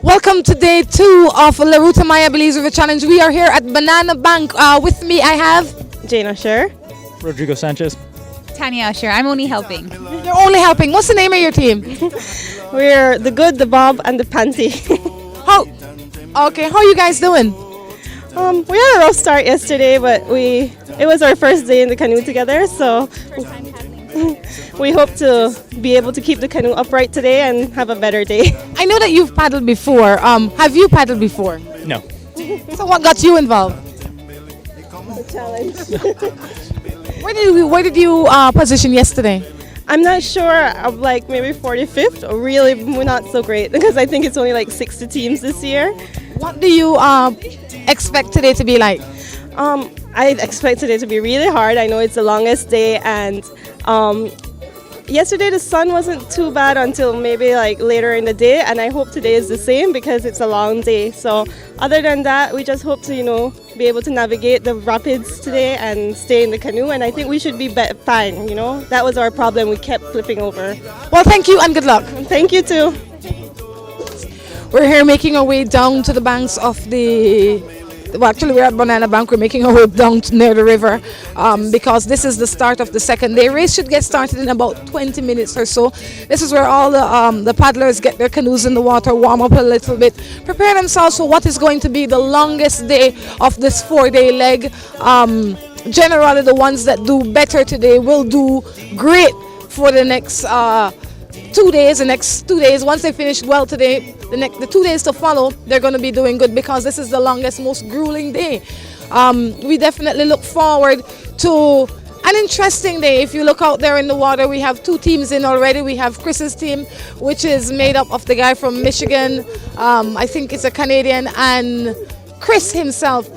Welcome to day 2 of the Ruta Maya Belize River Challenge. We are here at Banana Bank. With me, I have Jane Usher. Rodrigo Sanchez. Tanya Usher. I'm only helping. You're only helping. What's the name of your team? We're the Good, the Bob, and the Panty. How? Okay, how are you guys doing? We had a rough start yesterday, but it was our first day in the canoe together, so we hope to be able to keep the canoe upright today and have a better day. I know that you've paddled before. Have you paddled before? No. So what got you involved? The challenge. Where did you position yesterday? I'm not sure, of like maybe 45th, or really not so great because I think it's only like 60 teams this year. What do you expect today to be like? I expect today to be really hard. I know it's the longest day, and yesterday the sun wasn't too bad until maybe like later in the day, and I hope today is the same because it's a long day. So other than that, we just hope to be able to navigate the rapids today and stay in the canoe, and I think we should be fine. That was our problem. We kept flipping over. Well, thank you and good luck. Thank you too. We're here making our way down to the banks of actually we're at Banana Bank. We're making our way down near the river because this is the start of the second day. Race should get started in about 20 minutes or so. This is where all the paddlers get their canoes in the water, warm up a little bit, prepare themselves for what is going to be the longest day of this 4-day leg. Generally, the ones that do better today will do great for the next 2 days. The next 2 days, once they finish well today, the 2 days to follow, they're going to be doing good because this is the longest, most grueling day. We definitely look forward to an interesting day. If you look out there in the water, we have 2 teams in already. We have Chris's team, which is made up of the guy from Michigan. I think it's a Canadian, and Chris himself.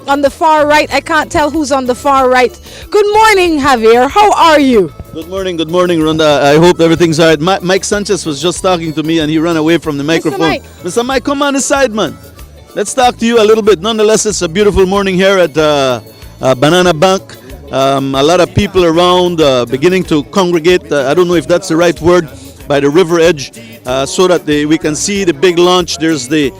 On the far right, I can't tell who's on the far right. Good morning, Javier. How are you? Good morning, Rhonda. I hope everything's all right. Mike Sanchez was just talking to me and he ran away from the microphone. Mr. Mike, come on inside, man. Let's talk to you a little bit. Nonetheless, it's a beautiful morning here at Banana Bank. A lot of people around beginning to congregate. I don't know if that's the right word, by the river edge so that we can see the big launch. There's the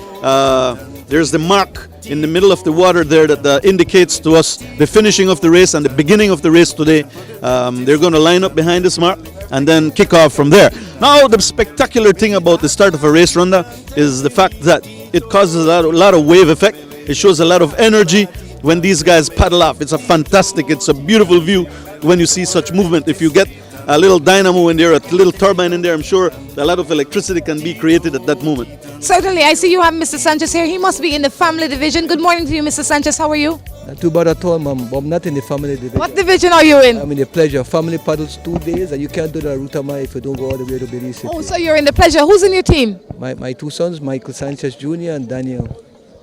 mark in the middle of the water there that indicates to us the finishing of the race and the beginning of the race today. They're going to line up behind this mark and then kick off from there. Now, the spectacular thing about the start of a race, Rhonda, is the fact that it causes a lot of wave effect. It shows a lot of energy when these guys paddle off. It's a beautiful view when you see such movement. If you get a little dynamo in there, a little turbine in there, I'm sure a lot of electricity can be created at that moment. Certainly. I see you have Mr. Sanchez here. He must be in the family division. Good morning to you, Mr. Sanchez. How are you? Not too bad at all, ma'am. I'm not in the family division. What division are you in? I'm in the pleasure. Family paddles 2 days, and you can't do the Ruta Maya if you don't go all the way to Belize City. Oh, so you're in the pleasure. Who's in your team? My 2 sons, Michael Sanchez Jr. and Daniel.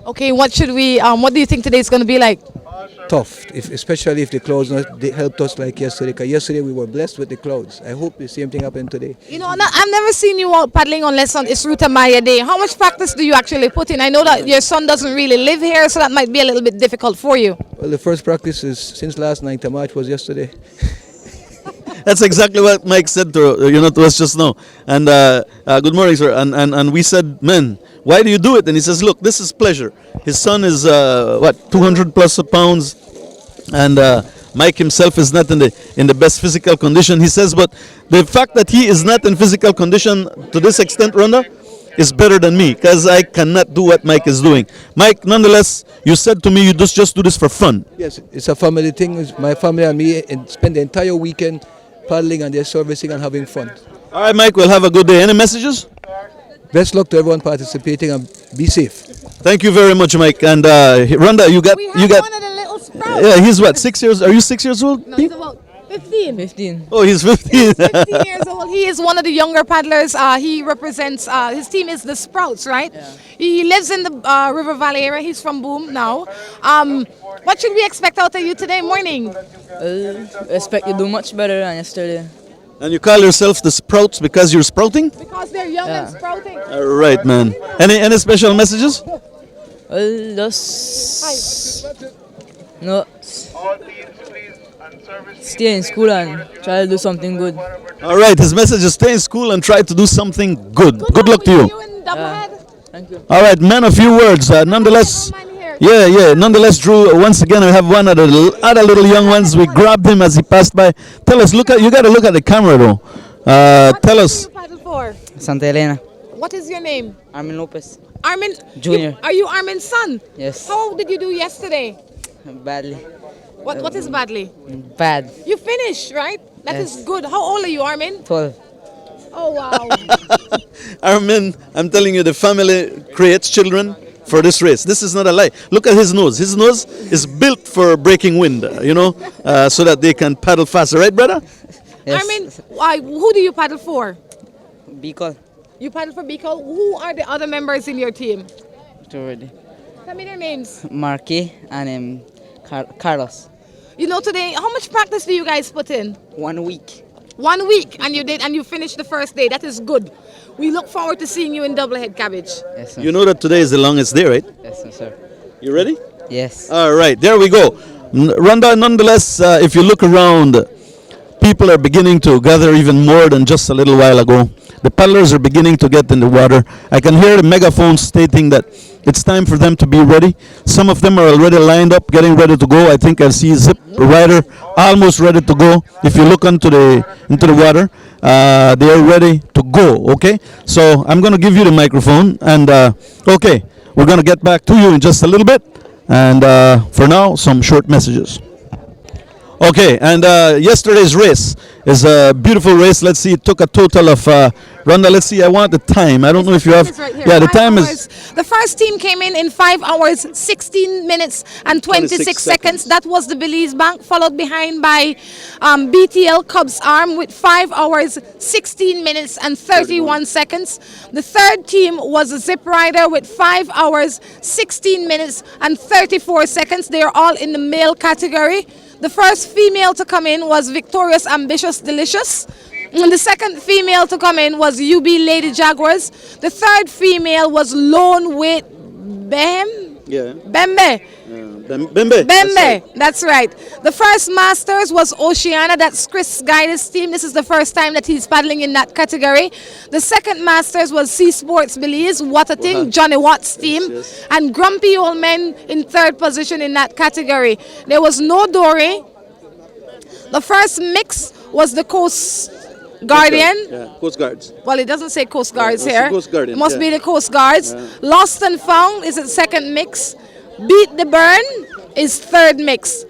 Okay, what do you think today is going to be like? Tough, especially if the clouds they helped us like yesterday. Because yesterday we were blessed with the clouds. I hope the same thing happened today. I've never seen you out paddling unless it's Ruta Maya Day. How much practice do you actually put in? I know that your son doesn't really live here, so that might be a little bit difficult for you. Well, the first practice is since last night. The March was yesterday. That's exactly what Mike said to us just now. And good morning, sir. And we said, man, why do you do it? And he says, look, this is pleasure. His son is 200 plus pounds, and Mike himself is not in the best physical condition. He says, but the fact that he is not in physical condition to this extent, Rhonda, is better than me because I cannot do what Mike is doing. Mike, nonetheless, you said to me you just do this for fun. Yes, it's a family thing. It's my family and me spend the entire weekend paddling and they're servicing and having fun. All right, Mike, we'll have a good day. Any messages? Best luck to everyone participating and be safe. Thank you very much, Mike. And Rhonda, you got one of the little sprouts. Yeah, he's what, 6 years? Are you 6 years old? No, he's about 15. 15. Oh, he's 15. He's 15 years old. He is one of the younger paddlers. He represents, his team is the Sprouts, right? Yeah. He lives in the River Valley area. He's from Boom now. What should we expect out of you today morning? I expect you do much better than yesterday. And you call yourself the Sprouts because you're sprouting? Because they're young and sprouting. All right, man. Any special messages? Well, just no, stay in school and try to do something good. All right, his message is stay in school and try to do something good. Good luck to you. You in Doublehead? Thank you. All right, man, a few words. Nonetheless, yeah. Nonetheless, Drew. Once again, I have one of the other little young ones. We grabbed him as he passed by. Tell us, you got to look at the camera though. Tell us. Santa Elena. What is your name? Armin Lopez. Armin Junior. Are you Armin's son? Yes. How did you do yesterday? Badly. What is badly? Bad. You finished, right? That is Yes. good. How old are you, Armin? 12. Oh wow. Armin, I'm telling you, the family creates children for this race. This is not a lie. Look at his nose. His nose is built for breaking wind, so that they can paddle faster. Right, brother? Yes. Armin, who do you paddle for? Bicol. You paddle for Bicol. Who are the other members in your team? Already. Tell me their names. Marky and Carlos. You know, today, how much practice do you guys put in? 1 week. 1 week, and you finished the first day. That is good. We look forward to seeing you in Doublehead Cabbage. Yes, sir. You know that today is the longest day, right? Yes, sir. You ready? Yes. All right, there we go. Rhonda, nonetheless, if you look around, people are beginning to gather even more than just a little while ago. The paddlers are beginning to get in the water. I can hear the megaphones stating that it's time for them to be ready. Some of them are already lined up, getting ready to go. I think I see Zip Rider almost ready to go. If you look into the water, they are ready to go. Okay, so I'm going to give you the microphone, and okay, we're going to get back to you in just a little bit. And for now, some short messages. Okay, and yesterday's race is a beautiful race. Let's see, it took a total of, Rhonda, let's see, I want the time. I don't know if you have, It's right here. yeah, the 5 time hours. is, The first team came in 5 hours, 16 minutes and 26 seconds. That was the Belize Bank, followed behind by BTL Cubs Arm with 5 hours, 16 minutes and 31 seconds. The third team was Zip Rider with 5 hours, 16 minutes and 34 seconds. They are all in the male category. The first female to come in was Victorious Ambitious Delicious. And the second female to come in was UB Lady Jaguars. The third female was Lone with yeah, Bembe. Bembe. Bembe, that's right. The first Masters was Oceana, that's Chris Guide's team. This is the first time that he's paddling in that category. The second Masters was Sea Sports Belize, What a Thing, Johnny Watt's team. yes. And Grumpy Old Men in third position in that category. There was no Dory. The first mix was the Coast Guardian. Yeah, Coast Guards. Well, it doesn't say Coast Guards it's the here. Coast Guardian, Must yeah. be the Coast Guards. Lost and Found is the second mix. Beat the Burn is third mix.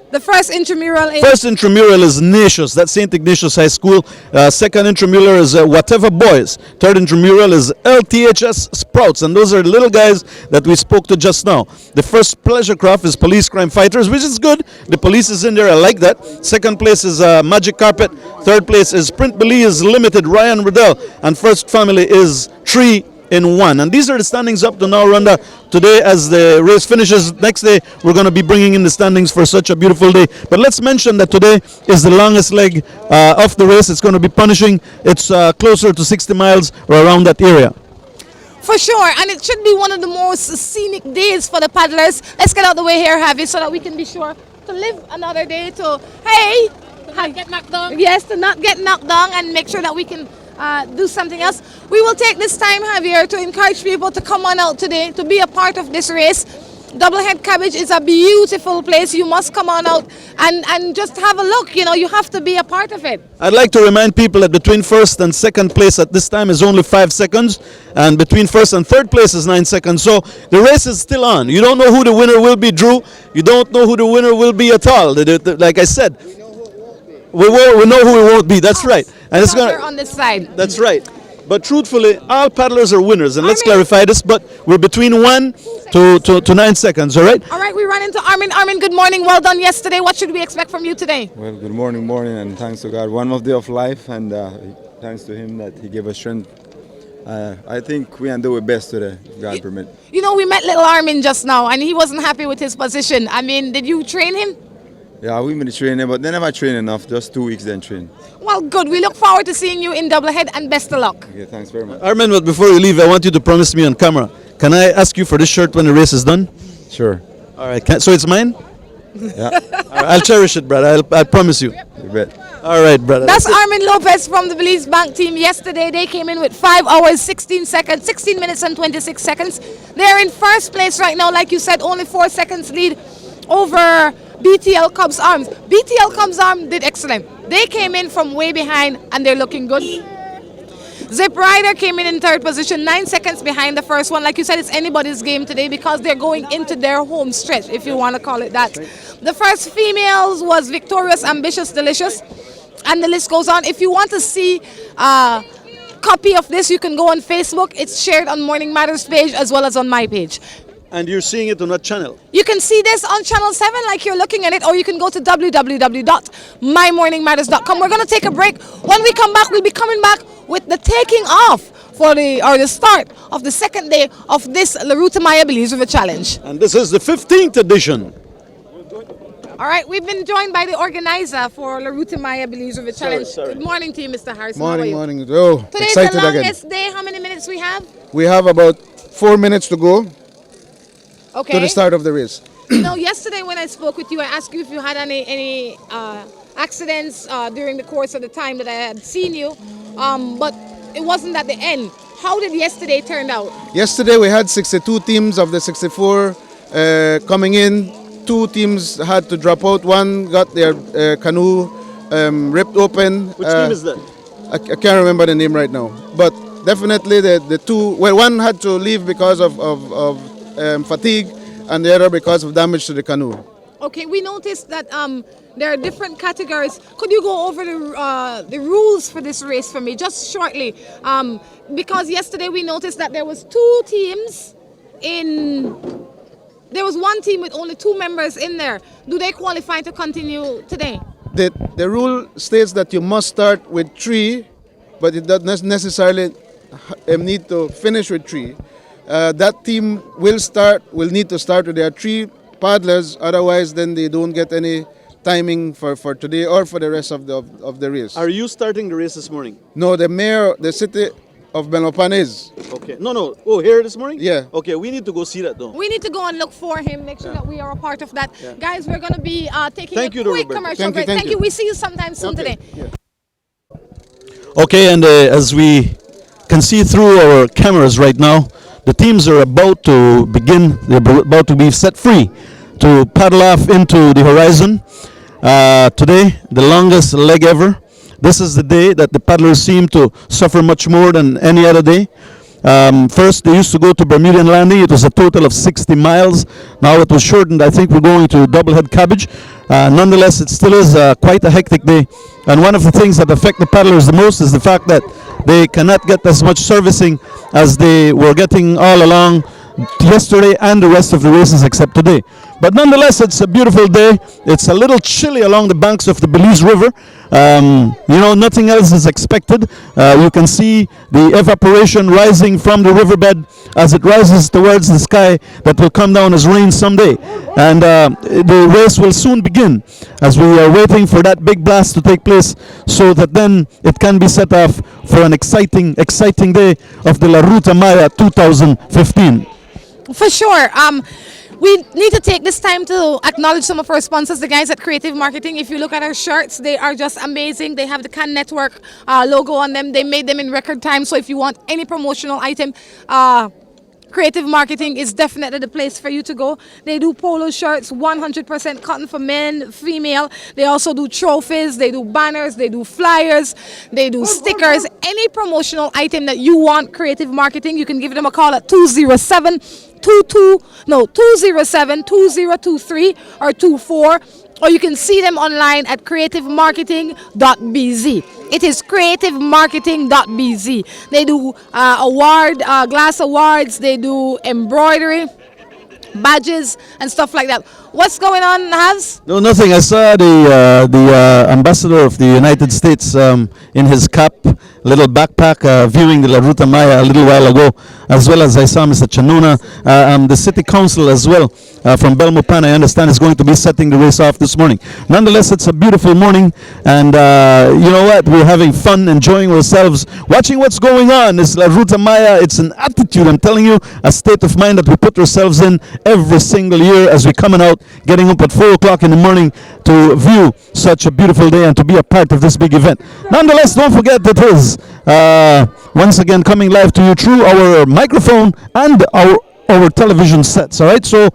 The first intramural is First intramural is Ignatius, that's St. Ignatius High School. Second intramural is Whatever Boys. Third intramural is LTHS Sprouts, and those are the little guys that we spoke to just now. The first pleasure craft is Police Crime Fighters, which is good. The police is in there, I like that. Second place is Magic Carpet. Third place is Sprint Belize Limited, Ryan Riddell. And first family is 3 in 1. And these are the standings up to now, Rhonda. Today, as the race finishes, next day, we're going to be bringing in the standings for such a beautiful day. But let's mention that today is the longest leg of the race. It's going to be punishing. It's closer to 60 miles or around that area. for sure, and it should be one of the most scenic days for the paddlers. Let's get out the way here, Javi, so that we can be sure to live another day to, hey, not get knocked down. Yes, to not get knocked down and make sure that we can do something else. We will take this time, Javier, to encourage people to come on out today to be a part of this race. Doublehead Cabbage is a beautiful place. You must come on out and just have a look. You know, you have to be a part of it. I'd like to remind people that between first and second place at this time is only 5 seconds, and between first and third place is 9 seconds. So the race is still on. You don't know who the winner will be, Drew. You don't know who the winner will be at all. Like I said, we know who it won't be. That's right. And it's Over gonna. on this side. That's right. But truthfully, all paddlers are winners, and let's clarify this. But we're between 1 to 9 seconds. All right. All right, we run into Armin. Armin, good morning. Well done yesterday. What should we expect from you today? Well, good morning, and thanks to God. One more day of life, and thanks to Him that He gave us strength. I think we can do our best today, if God permit. You know, we met little Armin just now, and he wasn't happy with his position. I mean, did you train him? Yeah, we been training, but they never train enough. Just 2 weeks then train. Well, good. We look forward to seeing you in Doublehead, and best of luck. Okay, thanks very much. Armin, but before you leave, I want you to promise me on camera. Can I ask you for this shirt when the race is done? Sure. All right. So it's mine? Yeah, I'll cherish it, brother. I promise you. you bet. All right, brother. That's Armin Lopez from the Belize Bank team. Yesterday, they came in with 5 hours, 16 seconds, 16 minutes and 26 seconds. They're in first place right now. Like you said, only 4 seconds lead over BTL Cubs Arms. BTL Cubs Arms did excellent. They came in from way behind and they're looking good. Zip Rider came in third position, 9 seconds behind the first one. Like you said, it's anybody's game today because they're going into their home stretch, if you want to call it that. The first females was Victorious, Ambitious, Delicious, and the list goes on. If you want to see a copy of this, you can go on Facebook. It's shared on Morning Matters page as well as on my page. And you're seeing it on what channel? You can see this on Channel 7 like you're looking at it, or you can go to www.mymorningmatters.com. We're going to take a break. When we come back, we'll be coming back with the taking off for the start of the second day of this Ruta Maya Belize River Challenge. And this is the 15th edition. All right, we've been joined by the organizer for La Ruta Maya Belize River Challenge. sorry. Good morning to you, Mr. Harrison. How are Morning, you? morning. Oh, Today's excited the again. longest day. How many minutes we have? We have about 4 minutes to go Okay. to the start of the race. You know, yesterday when I spoke with you, I asked you if you had any accidents during the course of the time that I had seen you, but it wasn't at the end. How did yesterday turn out? Yesterday we had 62 teams of the 64 coming in. 2 teams had to drop out. One got their canoe ripped open. Which team is that? I can't remember the name right now. But definitely the two, well, one had to leave because of fatigue and the other because of damage to the canoe. Okay, we noticed that there are different categories. Could you go over the rules for this race for me, just shortly? Because yesterday we noticed that there was 2 teams in. There was 1 team with only 2 members in there. Do they qualify to continue today? The rule states that you must start with 3, but it doesn't necessarily need to finish with 3. That team will need to start with their 3 paddlers, otherwise then they don't get any timing for today or for the rest of the race. Are you starting the race this morning? No, the mayor, the city of Belmopan is. Okay. No. Oh, here this morning? Yeah. Okay, we need to go see that though. We need to go and look for him, make sure that we are a part of that. Yeah. Guys, we're going to be taking Thank a you, quick Roberto. commercial Thank you, break. thank you. We see you sometime soon Okay. today. Yeah. Okay, and as we can see through our cameras right now, the teams are about to begin. They're about to be set free to paddle off into the horizon. Today, the longest leg ever. This is the day that the paddlers seem to suffer much more than any other day. First, they used to go to Bermudian Landing. It was a total of 60 miles. Now it was shortened. I think we're going to Doublehead Cabbage. Nonetheless, it still is quite a hectic day. And one of the things that affect the paddlers the most is the fact that they cannot get as much servicing as they were getting all along yesterday and the rest of the races except today. But nonetheless, it's a beautiful day. It's a little chilly along the banks of the Belize River. Nothing else is expected. You can see the evaporation rising from the riverbed as it rises towards the sky that will come down as rain someday. And the race will soon begin as we are waiting for that big blast to take place so that then it can be set off for an exciting day of the La Ruta Maya 2015. For sure. We need to take this time to acknowledge some of our sponsors, the guys at Creative Marketing. If you look at our shirts, they are just amazing. They have the Can Network logo on them. They made them in record time. So if you want any promotional item, Creative Marketing is definitely the place for you to go. They do polo shirts, 100% cotton for men, female. They also do trophies, they do banners, they do flyers, they do stickers. Any promotional item that you want, Creative Marketing, you can give them a call at 207-2023 or 24, or you can see them online at creativemarketing.bz. It is creativemarketing.bz. They do glass awards, they do embroidery, badges, and stuff like that. What's going on, Havs? No, nothing. I saw the ambassador of the United States in his cap, little backpack, viewing the La Ruta Maya a little while ago, as well as I saw Mr. Chanuna, the city council as well from Belmopan, I understand, is going to be setting the race off this morning. Nonetheless, it's a beautiful morning, and you know what? We're having fun, enjoying ourselves, watching what's going on. It's La Ruta Maya. It's an attitude, I'm telling you, a state of mind that we put ourselves in every single year as we're coming out about getting up at 4 o'clock in the morning to view such a beautiful day and to be a part of this big event. Nonetheless, don't forget that it is once again coming live to you through our microphone and our television sets. All right, so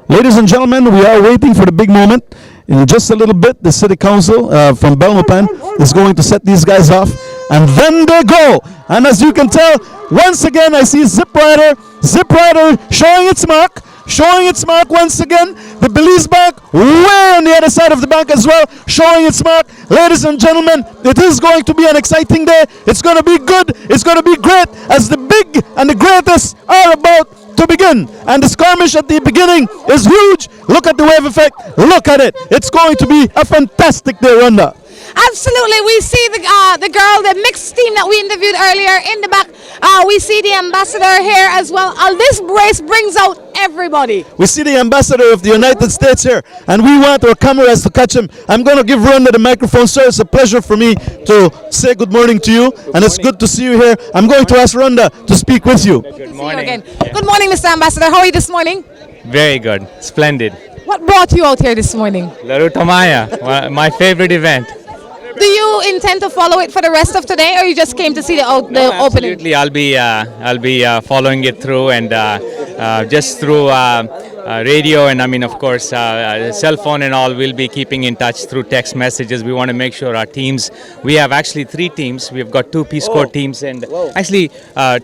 ladies and gentlemen, we are waiting for the big moment. In just a little bit, the City Council from Belmopan is going to set these guys off, and then they go. And as you can tell, once again, I see Zip Rider showing its mark once again. The Belize Bank way on the other side of the bank as well, showing its mark. Ladies and gentlemen, it is going to be an exciting day. It's going to be good. It's going to be great as the big and the greatest are about to begin. And the skirmish at the beginning is huge. Look at the wave effect. Look at it. It's going to be a fantastic day, Rhonda. Absolutely. We see the mixed team that we interviewed earlier in the back. We see the ambassador here as well. This race brings out everybody. We see the ambassador of the United States here, and we want our cameras to catch him. I'm going to give Rhonda the microphone, sir. It's a pleasure for me to say good morning to you, and it's good to see you here. I'm going to ask Rhonda to speak with you. Good morning. Good morning, Mr. Ambassador. How are you this morning? Very good. Splendid. What brought you out here this morning? La Ruta Maya, my favorite event. Do you intend to follow it for the rest of today, or you just came to see the opening? Absolutely, I'll be following it through, and just through radio, and I mean, of course, cell phone and all. We'll be keeping in touch through text messages. We want to make sure our teams. We have actually 3 teams. We've got 2 Peace Corps teams, and actually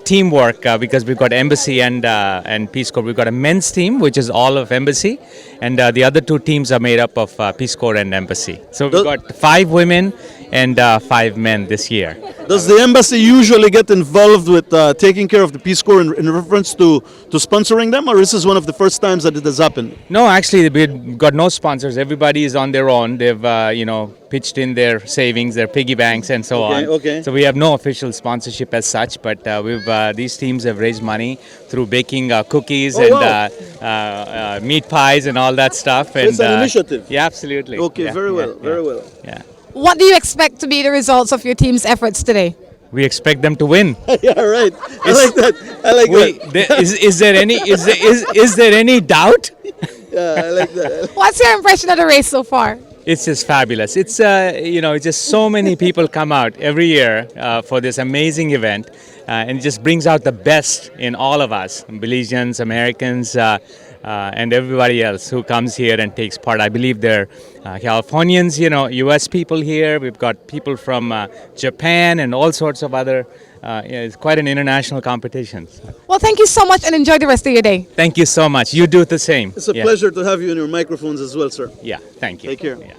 teamwork because we've got Embassy and Peace Corps. We've got a men's team, which is all of Embassy, and the other 2 teams are made up of Peace Corps and Embassy. So we've got 5 women and 5 men this year. Does the embassy usually get involved with taking care of the Peace Corps in reference to sponsoring them, or is this one of the first times that it has happened? No, actually, we've got no sponsors. Everybody is on their own. They've, pitched in their savings, their piggy banks, and so on. Okay. So we have no official sponsorship as such, but these teams have raised money through baking cookies and meat pies and all that stuff. And it's an initiative. Yeah, absolutely. Okay, yeah, very well. Yeah. What do you expect to be the results of your team's efforts today? We expect them to win. Yeah, right. I like that. Is there any doubt? Yeah, I like that. What's your impression of the race so far? It's just fabulous. It's just so many people come out every year for this amazing event, and it just brings out the best in all of us, Belizeans, Americans, and everybody else who comes here and takes part. I believe they're Californians, U.S. people here. We've got people from Japan and all sorts of other. It's quite an international competition. Well, thank you so much and enjoy the rest of your day. Thank you so much. You do the same. It's a pleasure to have you in your microphones as well, sir. Yeah, thank you. Take care. Yeah.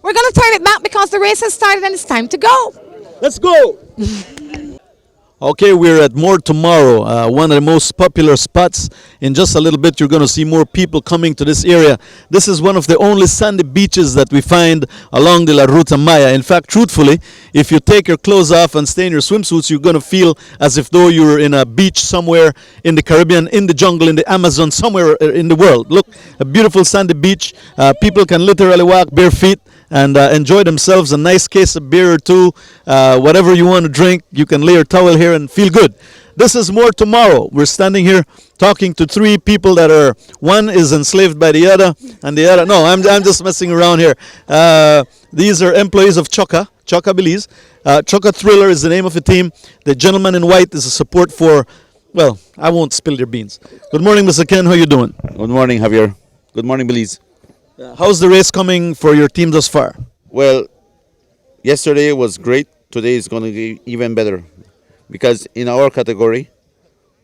We're going to turn it back because the race has started and it's time to go. Let's go! Okay, we're at More Tomorrow, one of the most popular spots. In just a little bit, you're going to see more people coming to this area. This is one of the only sandy beaches that we find along the La Ruta Maya. In fact, truthfully, if you take your clothes off and stay in your swimsuits, you're going to feel as if though you're in a beach somewhere in the Caribbean, in the jungle, in the Amazon, somewhere in the world. Look, a beautiful sandy beach. People can literally walk bare feet and enjoy themselves, a nice case of beer or two, whatever you want to drink. You can lay your towel here and feel good. This is More Tomorrow. We're standing here talking to 3 people that are, one is enslaved by the other, and the other, no, I'm just messing around here. These are employees of Chokka Belize. Chokka Thriller is the name of the team. The gentleman in white is a support for, well, I won't spill your beans. Good morning, Mr. Ken. How you doing? Good morning, Javier. Good morning, Belize. How's the race coming for your team thus far? Well, yesterday was great. Today is going to be even better because in our category,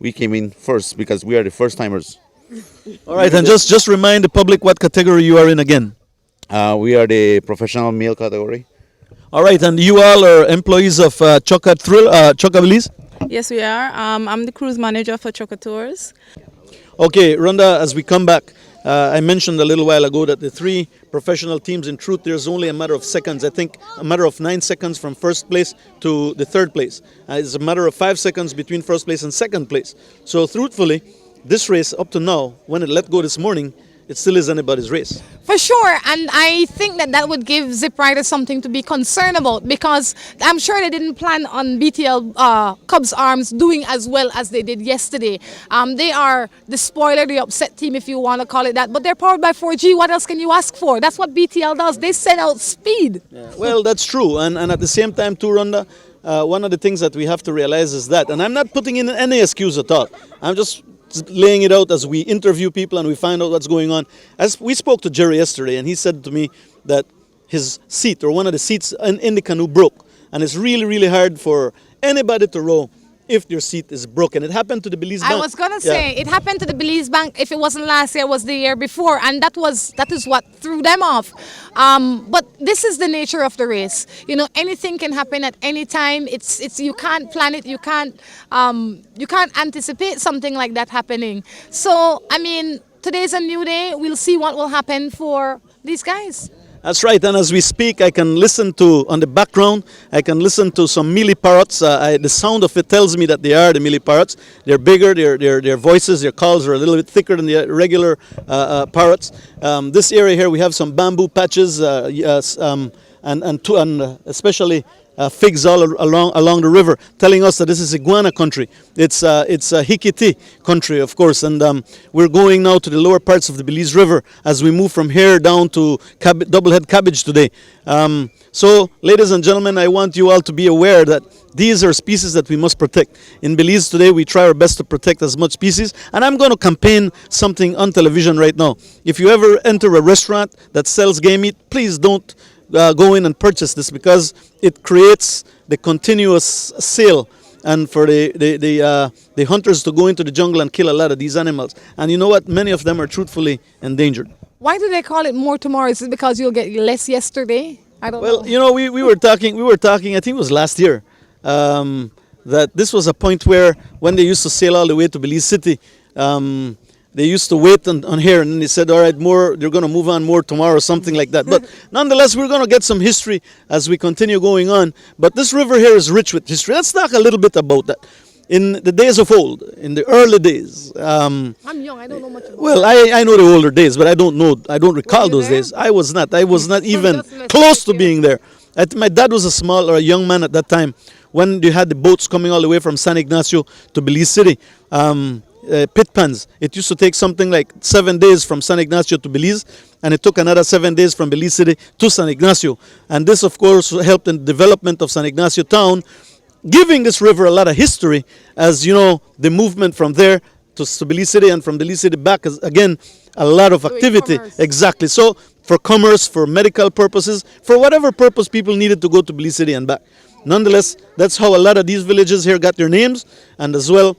we came in first because we are the first timers. All right, and just remind the public what category you are in again. We are the professional male category. All right, and you all are employees of Chokka Belize? Yes, we are. I'm the cruise manager for Chokka Tours. Okay, Rhonda, as we come back, I mentioned a little while ago that the 3 professional teams, in truth, there's only a matter of seconds. I think a matter of 9 seconds from first place to the 3rd place. It's a matter of 5 seconds between first place and second place. So, truthfully, this race up to now, when it let go this morning, it still is anybody's race. For sure, and I think that that would give Zip Riders something to be concerned about, because I'm sure they didn't plan on BTL Cubs Arms doing as well as they did yesterday. They are the spoiler, the upset team, if you want to call it that, but they're powered by 4G. What else can you ask for? That's what BTL does. They send out speed. Well, that's true, and at the same time too, Rhonda, one of the things that we have to realize is that, and I'm not putting in any excuse at all, I'm just laying it out as we interview people and we find out what's going on. As we spoke to Jerry yesterday, and he said to me that his seat, or one of the seats in the canoe, broke, and it's really, really hard for anybody to row if their seat is broken. It happened to the Belize Bank. I was gonna say it happened to the Belize Bank. If it wasn't last year, it was the year before, and that is what threw them off. But this is the nature of the race. You know, anything can happen at any time. It's you can't plan it. You can't anticipate something like that happening. So I mean, today's a new day. We'll see what will happen for these guys. That's right, and as we speak, I can listen to, on the background, I can listen to some mealy parrots. The sound of it tells me that they are the mealy parrots. They're bigger, their voices, their calls are a little bit thicker than the regular parrots. This area here, we have some bamboo patches, and especially figs all along the river, telling us that this is iguana country. It's Hikiti country, of course, and we're going now to the lower parts of the Belize River as we move from here down to doublehead cabbage today. So, ladies and gentlemen, I want you all to be aware that these are species that we must protect. In Belize today, we try our best to protect as much species, and I'm going to campaign something on television right now. If you ever enter a restaurant that sells game meat, please don't go in and purchase this, because it creates the continuous sale and for the hunters to go into the jungle and kill a lot of these animals. And you know what? Many of them are truthfully endangered. Why do they call it more tomorrow? Is it because you'll get less yesterday? I don't know. Well, you know, we were talking, I think it was last year, that this was a point where when they used to sail all the way to Belize City, they used to wait on here, and then they said, all right, they're going to move on more tomorrow, something like that. But nonetheless, we're going to get some history as we continue going on. But this river here is rich with history. Let's talk a little bit about that. In the days of old, in the early days. I'm young, I don't know much about Well, I know the older days, but I don't recall those days. I was not even close to being there. My dad was a young man at that time when you had the boats coming all the way from San Ignacio to Belize City. Pit pans. It used to take something like 7 days from San Ignacio to Belize, and it took another 7 days from Belize City to San Ignacio. And this, of course, helped in the development of San Ignacio town, giving this river a lot of history, as you know, the movement from there to Belize City and from Belize City back is, again, a lot of activity. Exactly. So for commerce, for medical purposes, for whatever purpose people needed to go to Belize City and back. Nonetheless, that's how a lot of these villages here got their names, and as well,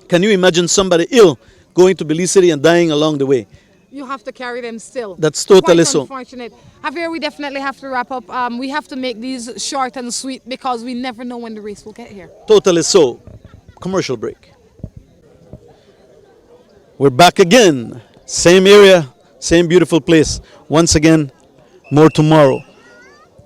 can you imagine somebody ill going to Belize City and dying along the way? You have to carry them still. That's totally so. Unfortunate. Javier, we definitely have to wrap up. We have to make these short and sweet because we never know when the race will get here. Totally so. Commercial break. We're back again. Same area, same beautiful place. Once again, more tomorrow.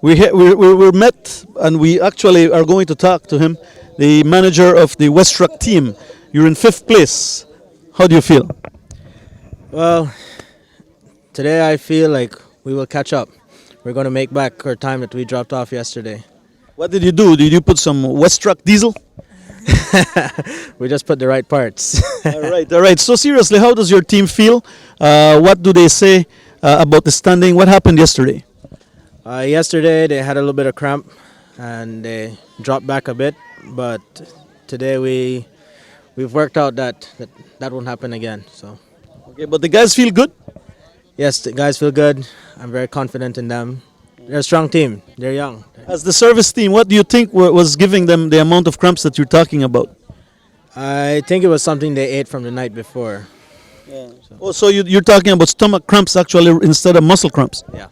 We're met, and we actually are going to talk to him, the manager of the West Truck team. You're in 5th place. How do you feel? Well, today I feel like we will catch up. We're going to make back our time that we dropped off yesterday. What did you do? Did you put some West Truck diesel? We just put the right parts. All right. So seriously, how does your team feel? What do they say about the standing? What happened yesterday? Yesterday they had a little bit of cramp and they dropped back a bit, but today we've worked out that won't happen again. So. Okay, but the guys feel good? Yes, the guys feel good. I'm very confident in them. They're a strong team. They're young. As the service team, what do you think was giving them the amount of cramps that you're talking about? I think it was something they ate from the night before. Yeah. So you're talking about stomach cramps actually instead of muscle cramps? Yeah.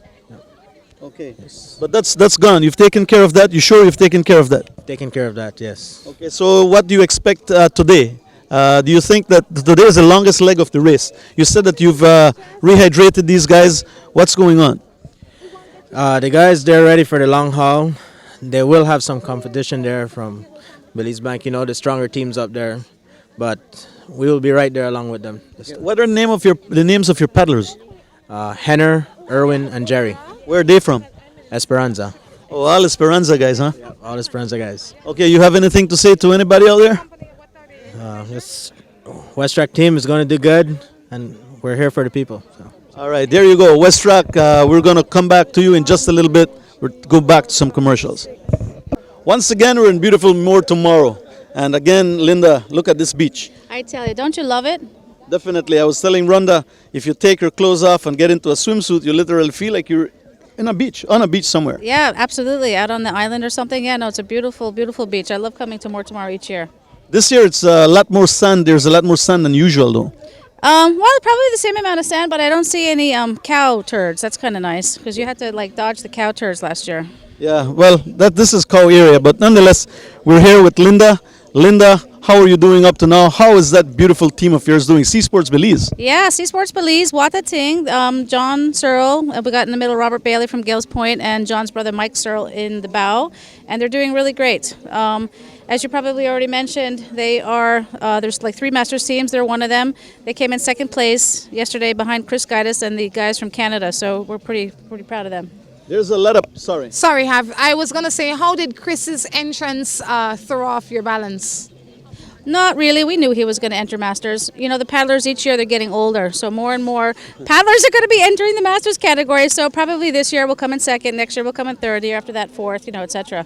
Okay. Yes. But that's gone. You've taken care of that? You sure you've taken care of that? Taken care of that, yes. Okay, so what do you expect today? Do you think that today is the longest leg of the race? You said that you've rehydrated these guys. What's going on? The guys, they're ready for the long haul. They will have some competition there from Belize Bank, you know, the stronger teams up there. But we will be right there along with them. What are the names of your paddlers? Henner, Irwin, and Jerry. Where are they from? Esperanza. Oh, all Esperanza guys, huh? Yeah, all Esperanza guys. Okay, you have anything to say to anybody out there? This West Track team is going to do good, and we're here for the people. So. All right, there you go. West Track, we're going to come back to you in just a little bit. We'll go back to some commercials. Once again, we're in beautiful More Tomorrow. And again, Linda, look at this beach. I tell you, don't you love it? Definitely. I was telling Rhonda, if you take your clothes off and get into a swimsuit, you literally feel like you're on a beach somewhere. Yeah, absolutely. Out on the island or something. Yeah, no, it's a beautiful, beautiful beach. I love coming to More Tomorrow each year. This year, it's a lot more sand. There's a lot more sand than usual, though. Well, probably the same amount of sand, but I don't see any cow turds. That's kind of nice because you had to dodge the cow turds last year. Yeah, well, this is cow area, but nonetheless, we're here with Linda. Linda, how are you doing up to now? How is that beautiful team of yours doing? Sea Sports Belize. Yeah, Sea Sports Belize, Wata Ting, John Searle. We got in the middle Robert Bailey from Gales Point and John's brother Mike Searle in the bow, and they're doing really great. As you probably already mentioned, they are there's 3 Masters teams. They're one of them. They came in second place yesterday behind Chris Guidus and the guys from Canada. So we're pretty proud of them. There's a lot of Sorry, I was gonna say, how did Chris's entrance throw off your balance? Not really. We knew he was going to enter Masters. You know, the paddlers each year, they're getting older. So more and more paddlers are going to be entering the Masters category. So probably this year we'll come in second, next year we'll come in third, year after that fourth, etc.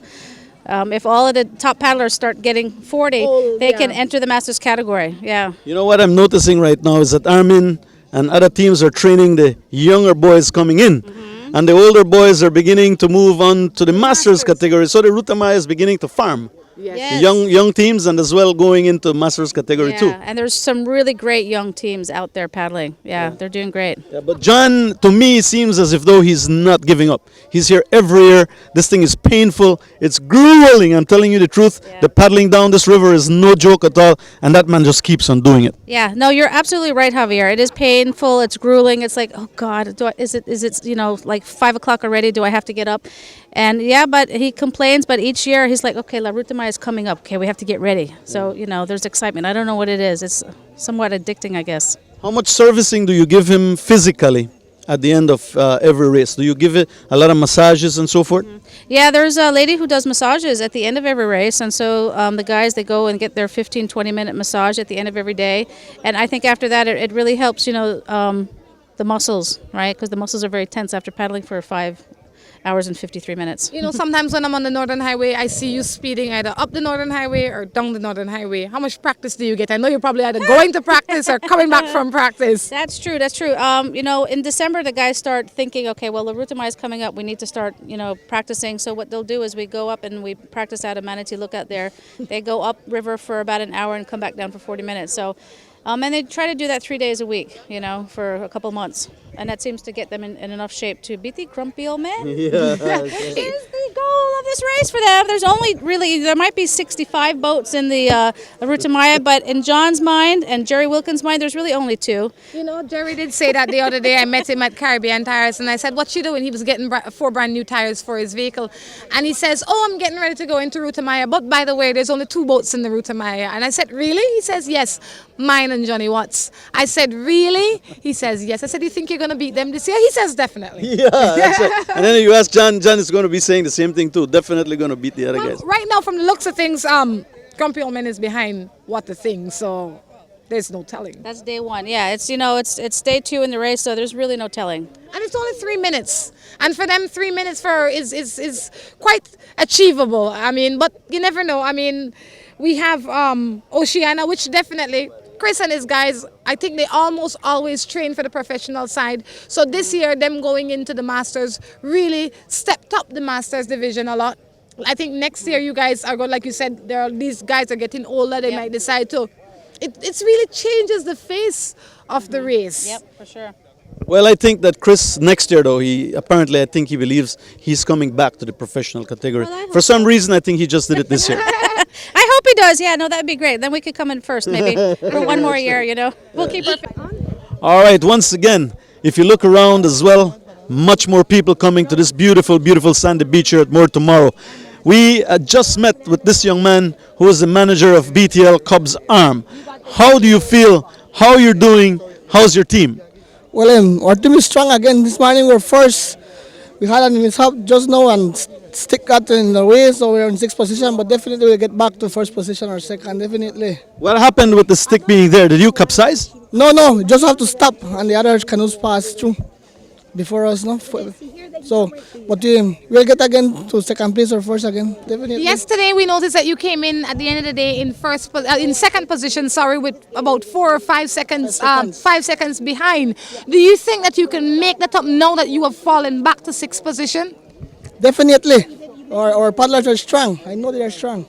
If all of the top paddlers start getting 40, they can enter the Masters category. Yeah. You know what I'm noticing right now is that Armin and other teams are training the younger boys coming in. Mm-hmm. And the older boys are beginning to move on to the Masters category. So the Ruta Maya is beginning to farm. Yes. Young teams and as well going into Masters category too. And there's some really great young teams out there paddling. Yeah, they're doing great. Yeah, but John, to me, seems as if though he's not giving up. He's here every year. This thing is painful. It's grueling. I'm telling you the truth. Yeah. The paddling down this river is no joke at all, and that man just keeps on doing it. Yeah, no, you're absolutely right, Javier. It is painful. It's grueling. It's like, oh God, is it 5 o'clock already? Do I have to get up? And yeah, but he complains. But each year he's like, okay, La Ruta Maya is coming up. Okay, we have to get ready. So there's excitement. I don't know what it is. It's somewhat addicting, I guess. How much servicing do you give him physically at the end of every race? Do you give it a lot of massages and so forth? Mm-hmm. Yeah, there's a lady who does massages at the end of every race. And so the guys, they go and get their 15, 20-minute massage at the end of every day. And I think after that, it really helps, the muscles, right? Because the muscles are very tense after paddling for 5 hours and 53 minutes. Sometimes when I'm on the Northern Highway, I see you speeding either up the Northern Highway or down the Northern Highway. How much practice do you get? I know you're probably either going to practice or coming back from practice. That's true. In December, the guys start thinking, okay, well, the Ruta Maya is coming up. We need to start, practicing. So what they'll do is we go up and we practice out of Manatee Lookout there. They go up river for about an hour and come back down for 40 minutes. So, and they try to do that 3 days a week, for a couple months. And that seems to get them in enough shape to beat the grumpy old man. Yeah. Is the goal of this race for them. There's only there might be 65 boats in the Ruta Maya, but in John's mind and Jerry Wilkins' mind, there's really only 2. Jerry did say that the other day. I met him at Caribbean Tires, and I said, "What you doing?" He was getting 4 brand new tires for his vehicle, and he says, "Oh, I'm getting ready to go into Ruta Maya. But by the way, there's only 2 boats in the Ruta Maya." And I said, "Really?" He says, "Yes, mine and Johnny Watts." I said, "Really?" He says, "Yes." I said, "You think you're going to beat them this year?" He says, "Definitely." Yeah, that's it. And then you ask John is going to be saying the same thing too. Definitely going to beat the other guys. Right now, from the looks of things, Grumpy Old Man is behind what the thing, so there's no telling. That's day 1. Yeah, it's it's day 2 in the race, so there's really no telling. And it's only 3 minutes, and for them, 3 minutes is quite achievable. I mean, but you never know. I mean, we have Oceana, which definitely. Chris and his guys, I think they almost always train for the professional side. So this year, them going into the Masters really stepped up the Masters division a lot. I think next year you guys are going, like you said, these guys are getting older. They might decide to. It really changes the face of the race. Yep, for sure. Well, I think that Chris next year, though, I think he believes he's coming back to the professional category. Well, for some reason, I think he just did it this year. I hope he does. Yeah, no, that'd be great. Then we could come in first, maybe for one more year. We'll keep our. All right. Once again, if you look around as well, much more people coming to this beautiful, beautiful sandy beach here at More Tomorrow. We just met with this young man who is the manager of BTL Cubs Arm. How do you feel? How you're doing? How's your team? Well, our team is strong again. This morning we're first. We had a mishap just now and stick got in the way, so we're in sixth position. But definitely we'll get back to first position or second, definitely. What happened with the stick being there? Did you capsize? No, just have to stop and the other canoes pass through before us. No, so but we'll get again to second place or first again, definitely. Yesterday we noticed that you came in at the end of the day in second position, with about 4 or 5 seconds, 5 seconds behind. Do you think that you can make that up now that you have fallen back to sixth position? Definitely. Our paddlers are strong. I know they are strong.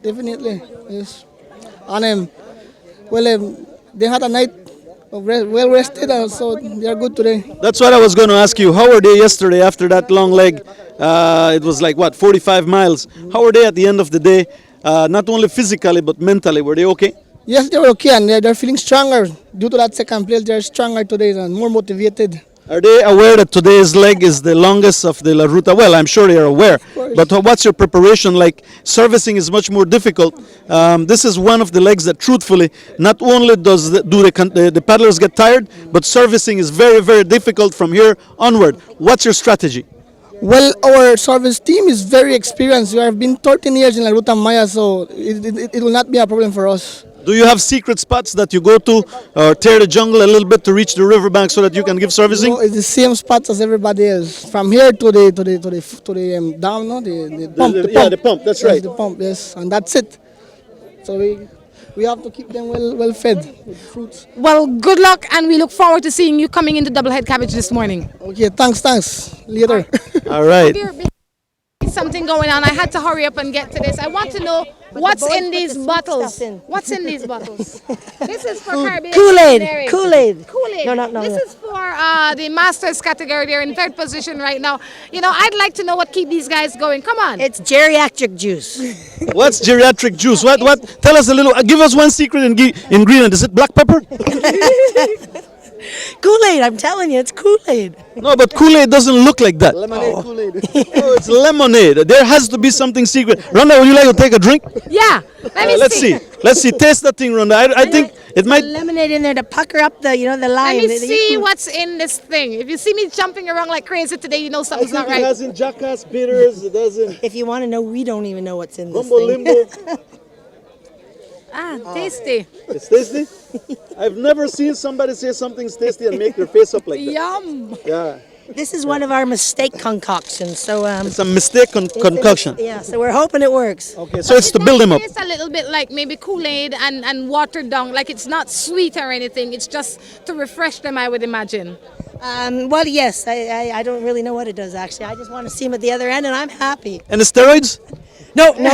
Definitely. Yes. And they had a night well rested, so they are good today. That's what I was going to ask you. How were they yesterday after that long leg? It was like, 45 miles. How were they at the end of the day? Not only physically, but mentally. Were they okay? Yes, they were okay, and they're feeling stronger. Due to that second place, they're stronger today and more motivated. Are they aware that today's leg is the longest of the La Ruta? Well, I'm sure they are aware. But what's your preparation like? Servicing is much more difficult. This is one of the legs that, truthfully, not only do the paddlers get tired, but servicing is very, very difficult from here onward. What's your strategy? Well, our service team is very experienced. We have been 13 years in La Ruta Maya, so it will not be a problem for us. Do you have secret spots that you go to or tear the jungle a little bit to reach the riverbank so that you can give servicing? No, it's the same spots as everybody else. From here to the dam, no, the pump. The pump. That's right. The pump, yes, and that's it. So we have to keep them well fed with fruits. Well, good luck, and we look forward to seeing you coming into Double Head Cabbage this morning. Okay, thanks. Later. All right. Something going on. I had to hurry up and get to this. I want to know what's in these bottles. What's in these bottles? This is for Caribbean. Kool-Aid. Kool-Aid. No. This is for the Masters category. They're in third position right now. I'd like to know what keep these guys going. Come on. It's geriatric juice. What's geriatric juice? What? Tell us a little. Give us one secret ingredient. Is it black pepper? Kool-Aid, I'm telling you, it's Kool-Aid. No, but Kool-Aid doesn't look like that. Lemonade Kool-Aid. Oh, it's lemonade. There has to be something secret. Rhonda, would you like to take a drink? Yeah. Let's see. Let's see. Taste that thing, Rhonda. I think it might. Lemonade in there to pucker up the lime. Let me see what's in this thing. If you see me jumping around like crazy today, you know something's not right. It doesn't jackass bitters. It doesn't. If you want to know, we don't even know what's in this Gumbo thing. limbo. Tasty. It's tasty? I've never seen somebody say something's tasty and make their face up like that. Yum. Yeah. This is one of our mistake concoctions. So it's a mistake concoction. Yeah, so we're hoping it works. Okay, so it's to build them up. It's a little bit like maybe Kool-Aid and watered down. Like it's not sweet or anything. It's just to refresh them, I would imagine. Well, yes. I don't really know what it does, actually. I just want to see them at the other end, and I'm happy. And the steroids? No. All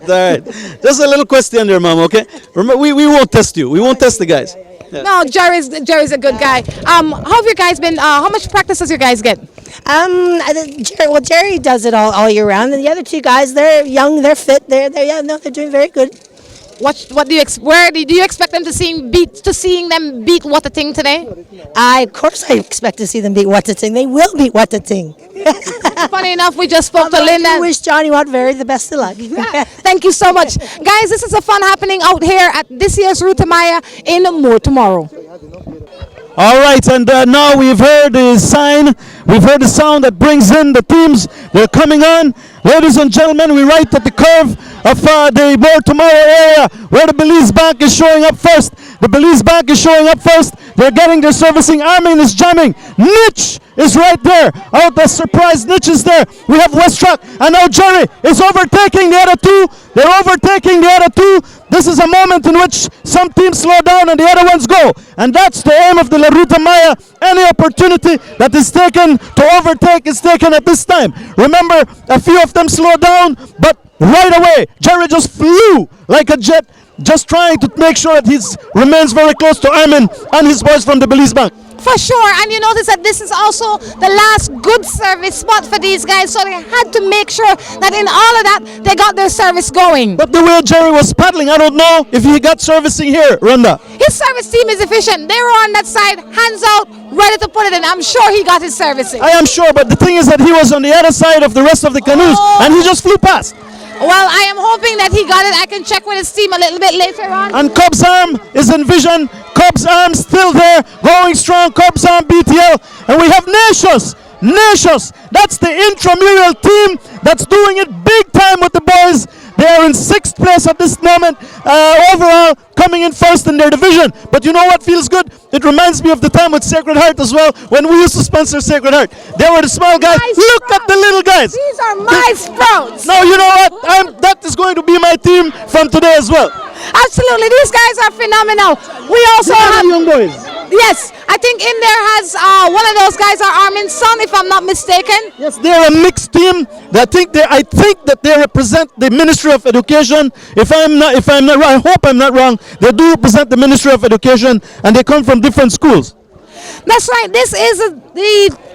right. Just a little question there, Mom, okay? Remember, we won't test you. We won't test the guys. Yeah. No, Jerry's a good guy. How have you guys been? How much practice does your guys get? Jerry does it all year round, and the other two guys, they're young, they're fit, they're doing very good. What do you do you expect them to seeing them beat Watating today? Of course I expect to see them beat Watating. They will beat Watating. Funny enough, we just spoke to Linda. I wish Johnny Watt-Very the best of luck. Thank you so much. Guys, this is a fun happening out here at this year's Ruta Maya in More Tomorrow. All right, and now we've heard the sign, we've heard the sound that brings in the teams. They're coming on. Ladies and gentlemen, we're right at the curve of the More Tomorrow area where the Belize Bank is showing up first. The Belize Bank is showing up first. They're getting their servicing. Armin is jamming. Niche is right there. Oh, the surprise Niche is there. We have Westruck, and now Jerry is overtaking the other two. They're overtaking the other two. This is a moment in which some teams slow down and the other ones go. And that's the aim of the La Ruta Maya. Any opportunity that is taken to overtake is taken at this time. Remember, a few of them slow down, but right away, Jerry just flew like a jet, just trying to make sure that he remains very close to Armin and his boys from the Belize Bank. For sure, and you notice that this is also the last good service spot for these guys, so they had to make sure that in all of that, they got their service going. But the way Jerry was paddling, I don't know if he got servicing here, Rhonda. His service team is efficient. They were on that side, hands out, ready to put it in. I'm sure he got his servicing. I am sure, but the thing is that he was on the other side of the rest of the canoes, and he just flew past. Well, I am hoping that he got it. I can check with his team a little bit later on. And Cubs Arm is in vision. Cubs Arm still there, going strong. Cubs Arm BTL. And we have Nations. Nations. That's the intramural team that's doing it big time with the boys. They are in 6th place at this moment, overall, coming in first in their division. But you know what feels good? It reminds me of the time with Sacred Heart as well, when we used to sponsor Sacred Heart. They were the small guys. Look at the little guys. These are my sprouts. No, you know what? That is going to be my team from today as well. Absolutely, these guys are phenomenal. We also have young boys. Yes, I think in there has one of those guys are Armin's son, if I'm not mistaken. Yes, they're a mixed team. I think that they represent the Ministry of Education. If I'm not wrong, I hope I'm not wrong. They do represent the Ministry of Education, and they come from different schools. That's right. This is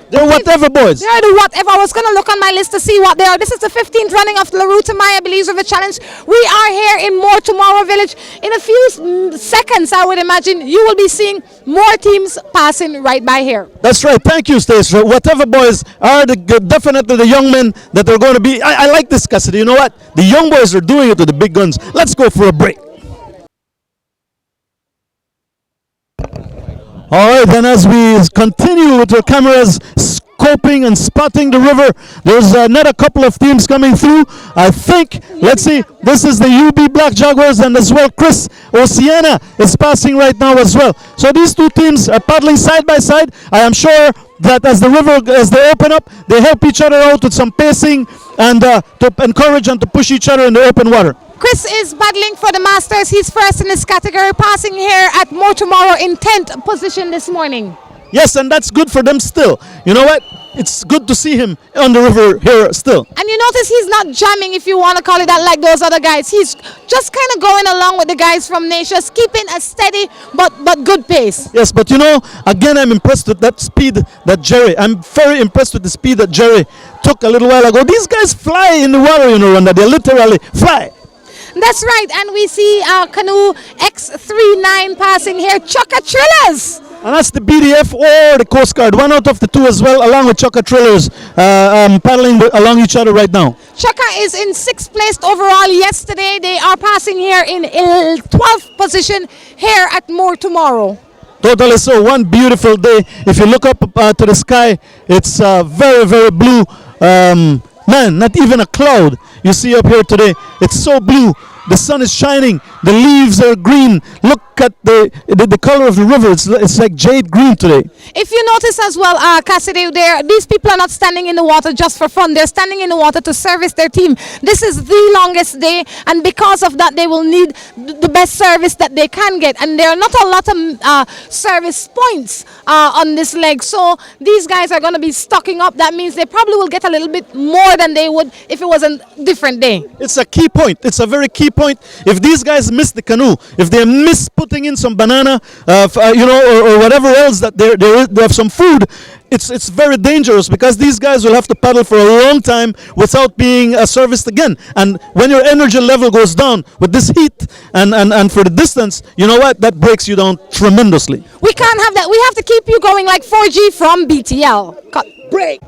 They're whatever boys. They're the whatever. I was going to look on my list to see what they are. This is the 15th running of the Ruta Maya Belize River Challenge. We are here in More Tomorrow Village. In a few seconds, I would imagine, you will be seeing more teams passing right by here. That's right. Thank you, Stacey. Whatever boys are definitely the young men that are going to be. I like this, Cassidy. You know what? The young boys are doing it to the big guns. Let's go for a break. All right, then as we continue with our cameras scoping and spotting the river, there's another couple of teams coming through. I think, let's see, this is the UB Black Jaguars, and as well Chris Oceana is passing right now as well. So these two teams are paddling side by side. I am sure that as they open up, they help each other out with some pacing and to encourage and to push each other in the open water. Chris is battling for the Masters. He's first in his category, passing here at More Tomorrow in 10th position this morning. Yes, and that's good for them still. You know what? It's good to see him on the river here still. And you notice he's not jamming, if you want to call it that, like those other guys. He's just kind of going along with the guys from Nations, keeping a steady but good pace. Yes, but you know, again, I'm impressed with that speed that Jerry, I'm very impressed with the speed that Jerry took a little while ago. These guys fly in the water, you know, Rhonda. They literally fly. That's right, and we see canoe X39 passing here, Chukka Trillers. And that's the BDF or the Coast Guard, one out of the two as well, along with Chukka Trillers, paddling along each other right now. Chukka is in 6th place overall yesterday. They are passing here in 12th position here at More Tomorrow. Totally so, one beautiful day. If you look up to the sky, it's very, very blue. Man, not even a cloud you see up here today. It's so blue. The sun is shining. The leaves are green. Look at the color of the river. It's like jade green today. If you notice as well, Cassidy, these people are not standing in the water just for fun. They're standing in the water to service their team. This is the longest day, and because of that, they will need the best service that they can get. And there are not a lot of service points on this leg, so these guys are going to be stocking up. That means they probably will get a little bit more than they would if it was a different day. It's a key point. It's a very key point. If these guys miss the canoe, if they miss putting in some banana, or whatever else that they have some food, it's very dangerous because these guys will have to paddle for a long time without being serviced again. And when your energy level goes down with this heat and for the distance, you know what? That breaks you down tremendously. We can't have that. We have to keep you going like 4G from BTL. Cut. Break.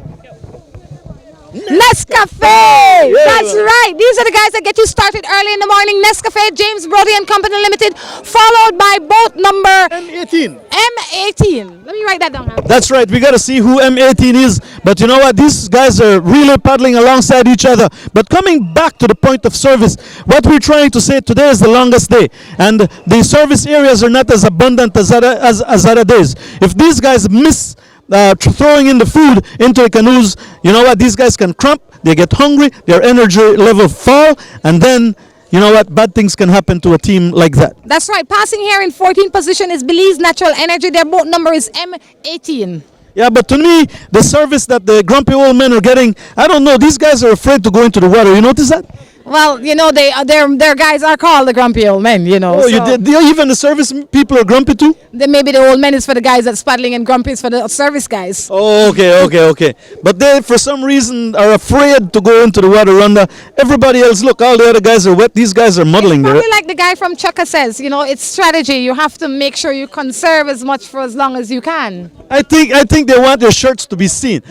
Nescafe! Yeah. That's right. These are the guys that get you started early in the morning. Nescafe, James Brody and Company Limited, followed by boat number M18. M18. Let me write that down. That's right. We got to see who M18 is. But you know what? These guys are really paddling alongside each other. But coming back to the point of service, what we're trying to say today is the longest day. And the service areas are not as abundant as other days. If these guys miss throwing in the food into the canoes, you know what, these guys can cramp, they get hungry, their energy level fall, and then you know what, bad things can happen to a team like that. That's right. Passing here in 14th position is Belize Natural Energy. Their boat number is M18. Yeah, but to me, the service that the grumpy old men are getting, I don't know, these guys are afraid to go into the water. You notice that? Well, you know, their guys are called the grumpy old men, you know. Oh, so. Even the service people are grumpy too? Maybe the old men is for the guys that's paddling and grumpy is for the service guys. Oh, okay. But they, for some reason, are afraid to go into the water, Rhonda. Everybody else, look, all the other guys are wet. These guys are muddling there. Probably like the guy from Chukka says, you know, it's strategy. You have to make sure you conserve as much for as long as you can. I think they want their shirts to be seen.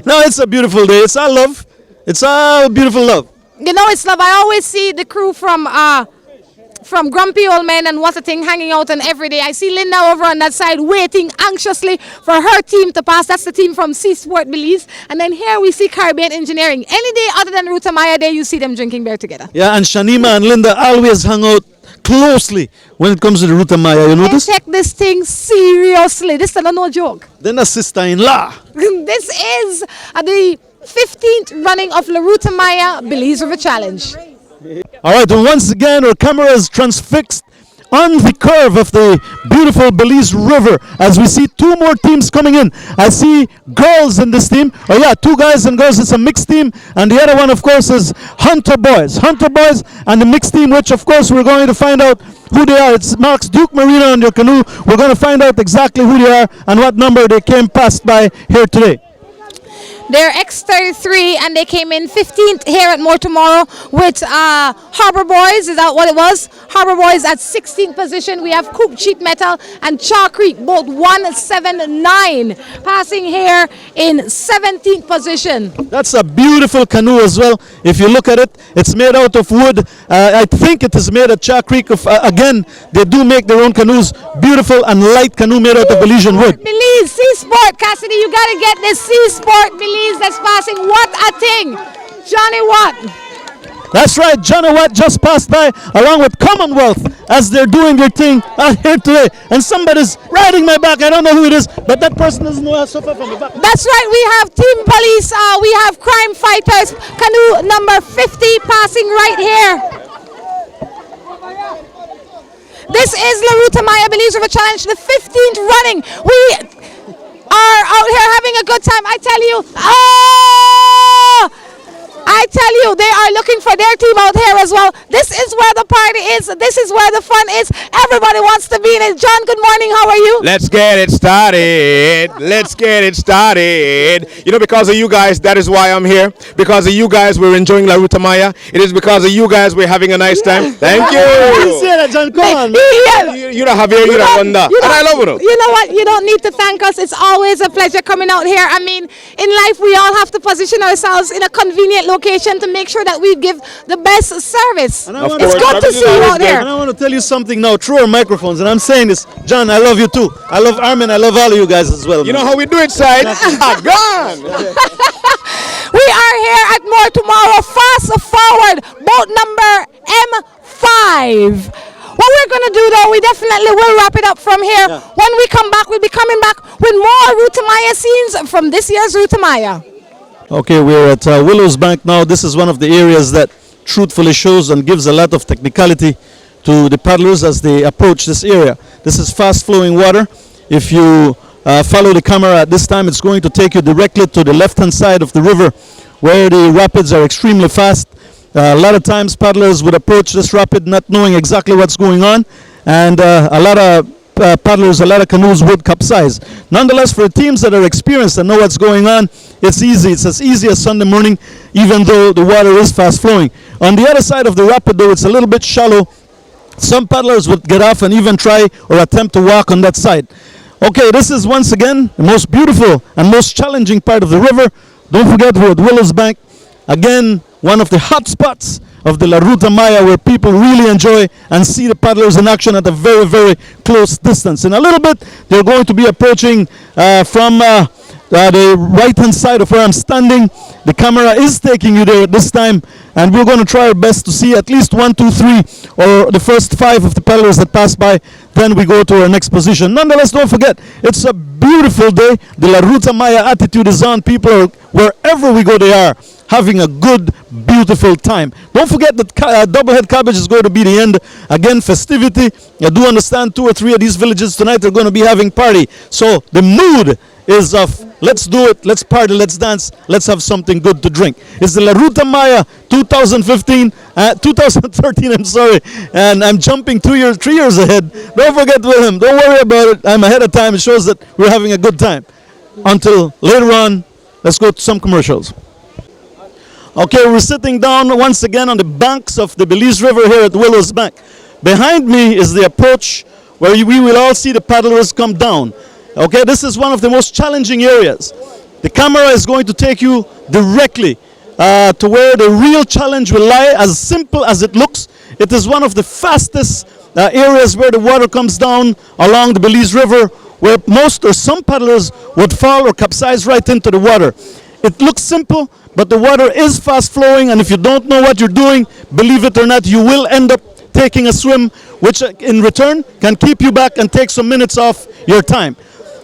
No, it's a beautiful day. It's all love. It's a beautiful love. You know, it's love. I always see the crew from Grumpy Old Men and What a Thing hanging out, and every day I see Linda over on that side waiting anxiously for her team to pass. That's the team from Sea Sport Belize. And then here we see Caribbean Engineering. Any day other than Ruta Maya Day, you see them drinking beer together. Yeah, and Shanima and Linda always hang out closely when it comes to the Ruta Maya. You know They this? take this thing seriously. This is no joke. Then a sister-in-law. This is the 15th running of La Ruta Maya Belize River Challenge. All right, and once again, our camera is transfixed on the curve of the beautiful Belize River as we see two more teams coming in. I see girls in this team. Oh yeah, two guys and girls. It's a mixed team. And the other one, of course, is Hunter Boys. Hunter Boys and the mixed team, which, of course, we're going to find out who they are. It's Mark's Duke Marina on your canoe. We're going to find out exactly who they are and what number they came past by here today. They're X33 and they came in 15th here at More Tomorrow with Harbor Boys. Is that what it was? Harbor Boys at 16th position. We have Coop Cheap Metal and Chaw Creek, both 179, passing here in 17th position. That's a beautiful canoe as well. If you look at it, it's made out of wood. I think it is made at Chaw Creek. Again, they do make their own canoes. Beautiful and light canoe made out of Belizean wood. Belize, Sea Sport, Cassidy, you got to get this Sea Sport Belize that's passing. What a thing. Johnny Watt. That's right, Johnny Watt just passed by along with Commonwealth as they're doing their thing out here today. And somebody's riding my back. I don't know who it is, but that person doesn't know how to suffer from the back. That's right, we have Team Police, we have Crime Fighters, canoe number 50 passing right here. This is La Ruta Maya Belize River Challenge, the 15th running. We are out here having a good time. I tell you, they are looking for their team out here as well. This is where the party is. This is where the fun is. Everybody wants to be in it. John, good morning. How are you? Let's get it started. Let's get it started. You know, because of you guys, that is why I'm here. Because of you guys, we're enjoying La Ruta Maya. It is because of you guys, we're having a nice time. Thank you. You say that, John. Come on, man. You don't have here, you don't wonder. And I love it. You know what? You don't need to thank us. It's always a pleasure coming out here. I mean, in life, we all have to position ourselves in a convenient location to make sure that we give the best service. It's good to see you out there. And I want to tell you something now through our microphones, and I'm saying this, John, I love you too. I love Armin, I love all of you guys as well. You know how we do it, side? Gone! We are here at More Tomorrow, fast forward, boat number M5. What we're going to do though, we definitely will wrap it up from here. Yeah. When we come back, we'll be coming back with more Ruta Maya scenes from this year's Ruta Maya. Okay, we're at Willows Bank now. This is one of the areas that truthfully shows and gives a lot of technicality to the paddlers as they approach this area. This is fast flowing water. If you follow the camera at this time, it's going to take you directly to the left hand side of the river where the rapids are extremely fast. A lot of times paddlers would approach this rapid not knowing exactly what's going on, and a lot of paddlers, a lot of canoes would capsize. Nonetheless, for teams that are experienced and know what's going on, it's easy. It's as easy as Sunday morning, even though the water is fast flowing. On the other side of the rapid, though, it's a little bit shallow. Some paddlers would get off and even try or attempt to walk on that side. Okay, this is once again the most beautiful and most challenging part of the river. Don't forget, we're at Willows Bank. Again, one of the hot spots of the La Ruta Maya where people really enjoy and see the paddlers in action at a very, very close distance. In a little bit, they're going to be approaching from the right-hand side of where I'm standing. The camera is taking you there this time, and we're going to try our best to see at least 1, 2, 3, or the first 5 of the paddlers that pass by. Then we go to our next position. Nonetheless, don't forget, it's a beautiful day. The La Ruta Maya attitude is on. People are, wherever we go, they are having a good, beautiful time. Don't forget that Doublehead Cabbage is going to be the end. Again, festivity. I do understand 2 or 3 of these villages tonight are going to be having party. So the mood is of let's do it, let's party, let's dance, let's have something good to drink. It's the La Ruta Maya 2013, I'm sorry, and I'm jumping 3 years ahead. Don't forget, William, don't worry about it. I'm ahead of time. It shows that we're having a good time. Until later on, let's go to some commercials. Okay, we're sitting down once again on the banks of the Belize River here at Willows Bank. Behind me is the approach where we will all see the paddlers come down. Okay, this is one of the most challenging areas. The camera is going to take you directly to where the real challenge will lie. As simple as it looks, it is one of the fastest areas where the water comes down along the Belize River, where most or some paddlers would fall or capsize right into the water. It looks simple, but the water is fast flowing, and if you don't know what you're doing, believe it or not, you will end up taking a swim, which in return can keep you back and take some minutes off your time.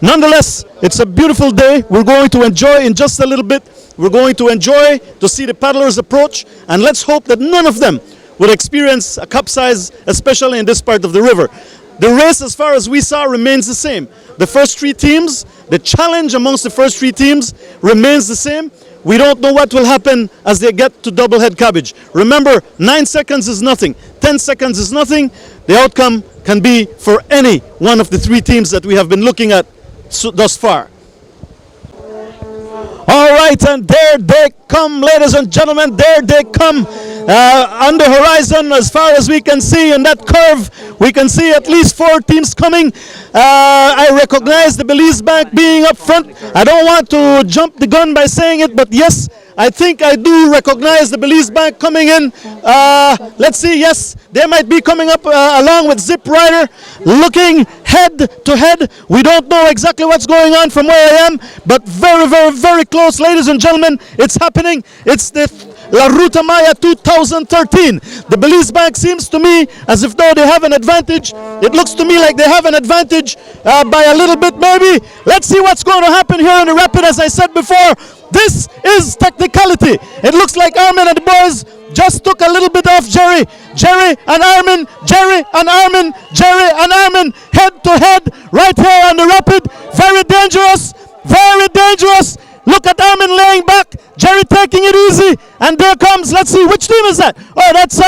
Nonetheless, it's a beautiful day. We're going to enjoy in just a little bit. We're going to enjoy to see the paddlers approach, and let's hope that none of them would experience a capsize, especially in this part of the river. The race, as far as we saw, remains the same. The first three teams, the challenge amongst the first three teams remains the same. We don't know what will happen as they get to double head cabbage. Remember, 9 seconds is nothing, 10 seconds is nothing. The outcome can be for any one of the three teams that we have been looking at thus far. All right, and there they come, ladies and gentlemen, there they come. On the horizon, as far as we can see in that curve, we can see at least 4 teams coming. I recognize the Belize Bank being up front. I don't want to jump the gun by saying it, but yes, I think I do recognize the Belize Bank coming in. Let's see, yes, they might be coming up along with Zip Rider, looking head to head. We don't know exactly what's going on from where I am, but very, very, very close, ladies and gentlemen. It's happening. It's the La Ruta Maya 2013. The Belize Bank seems to me as if though they have an advantage. It looks to me like they have an advantage by a little bit maybe. Let's see what's going to happen here in the rapid. As I said before, this is technicality. It looks like Armin and the boys just took a little bit off Jerry. Jerry and Armin, Jerry and Armin, Jerry and Armin, head to head right here on the rapid. Very dangerous, very dangerous. Look at Armin laying back, Jerry taking it easy, and there comes, let's see, which team is that? Oh, that's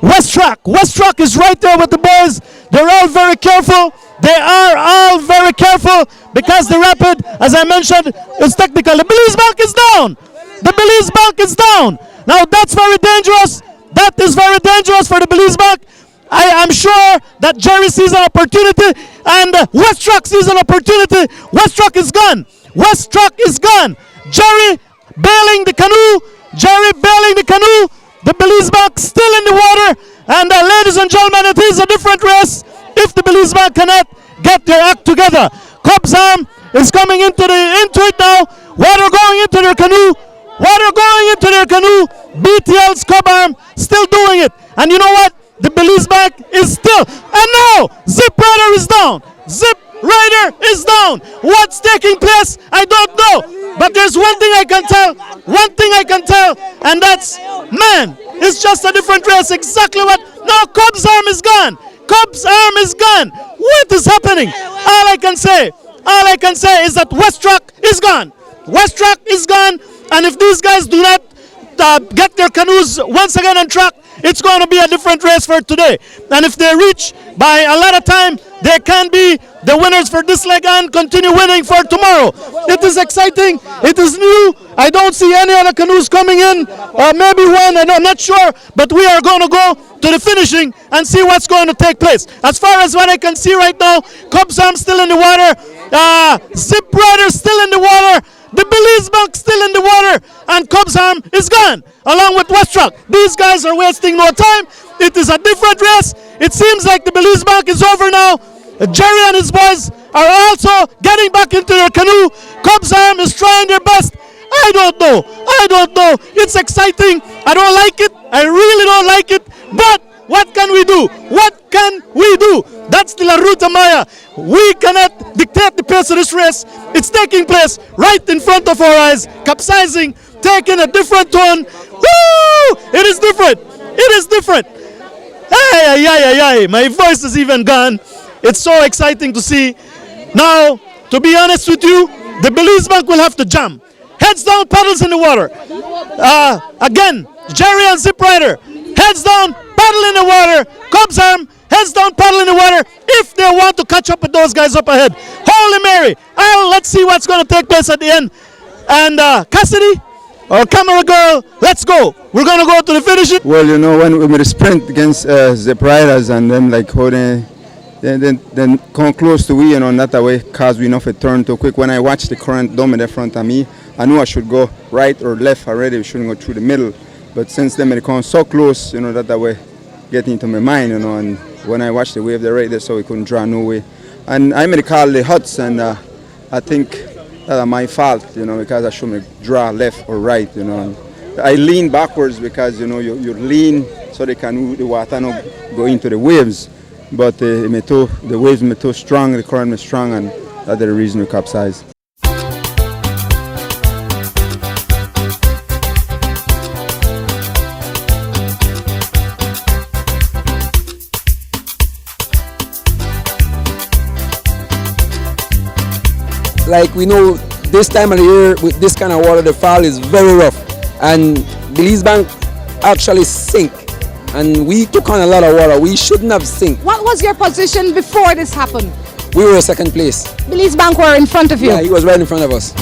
West Track. West Track is right there with the boys. They're all very careful. They are all very careful because the rapid, as I mentioned, is technical. The Belize Bank is down. The Belize Bank is down. Now that's very dangerous. That is very dangerous for the Belize Bank. I am sure that Jerry sees an opportunity and West Track sees an opportunity. West Track is gone. West Track is gone. Jerry bailing the canoe. Jerry bailing the canoe. The Belize Bank still in the water. And ladies and gentlemen, it is a different race if the Belize Bank cannot get their act together. Cobb's Arm is coming into it now. Water going into their canoe. Water going into their canoe. BTL's Cobb Arm still doing it. And you know what? The Belize Bank is still. And now Zip Rider is down. Zip Rider is down. What's taking place? I don't know. But there's one thing I can tell. One thing I can tell. And that's, man, it's just a different race. Exactly what. No, Cobb's Arm is gone. Cobb's Arm is gone. What is happening? All I can say is that West Track is gone. West Track is gone. And if these guys do not get their canoes once again on track, it's going to be a different race for today. And if they reach by a lot of time, they can be the winners for this leg and continue winning for tomorrow. It is exciting. It is new. I don't see any other canoes coming in. Maybe one, I'm not sure. But we are going to go to the finishing and see what's going to take place. As far as what I can see right now, Cobb's Arm still in the water. Zip Rider still in the water. The Belize Bank still in the water, and Cobb's Arm is gone, along with West Track. These guys are wasting no time. It is a different race. It seems like the Belize Bank is over now. Jerry and his boys are also getting back into their canoe. Cobb's Arm is trying their best. I don't know. I don't know. It's exciting. I don't like it. I really don't like it. But what can we do? What can we do? That's the La Ruta Maya. We cannot dictate the pace of this race. It's taking place right in front of our eyes, capsizing, taking a different turn. Woo! It is different. It is different. Hey, my voice is even gone. It's so exciting to see. Now, to be honest with you, the Belize Bank will have to jump. Heads down, paddles in the water. Again, Jerry and Zip Rider. Heads down, paddle in the water. Cobb's Arm, heads down, paddle in the water if they want to catch up with those guys up ahead. Holy Mary. Let's see what's going to take place at the end. And Cassidy, our camera girl, let's go. We're going to go to the finish. Well, you know, when we sprint against Zip Riders and then like how then come close to we, you know, not that way cause we enough a turn too quick. When I watch the current down in the front of me, I knew I should go right or left already. We shouldn't go through the middle. But since then, they come so close, that way getting into my mind, and when I watched the wave, they right there, so we couldn't draw no way. And I made call the huts, and I think that's my fault, because I shouldn't draw left or right, And I lean backwards because, you lean so the water not go into the waves. But the waves were too strong, the current was strong, and that's the reason we capsized. Like we know this time of the year with this kind of water, the fall is very rough, and Belize Bank actually sink, and we took on a lot of water. We shouldn't have sink. What was your position before this happened? We were second place. Belize Bank were in front of you? Yeah, he was right in front of us.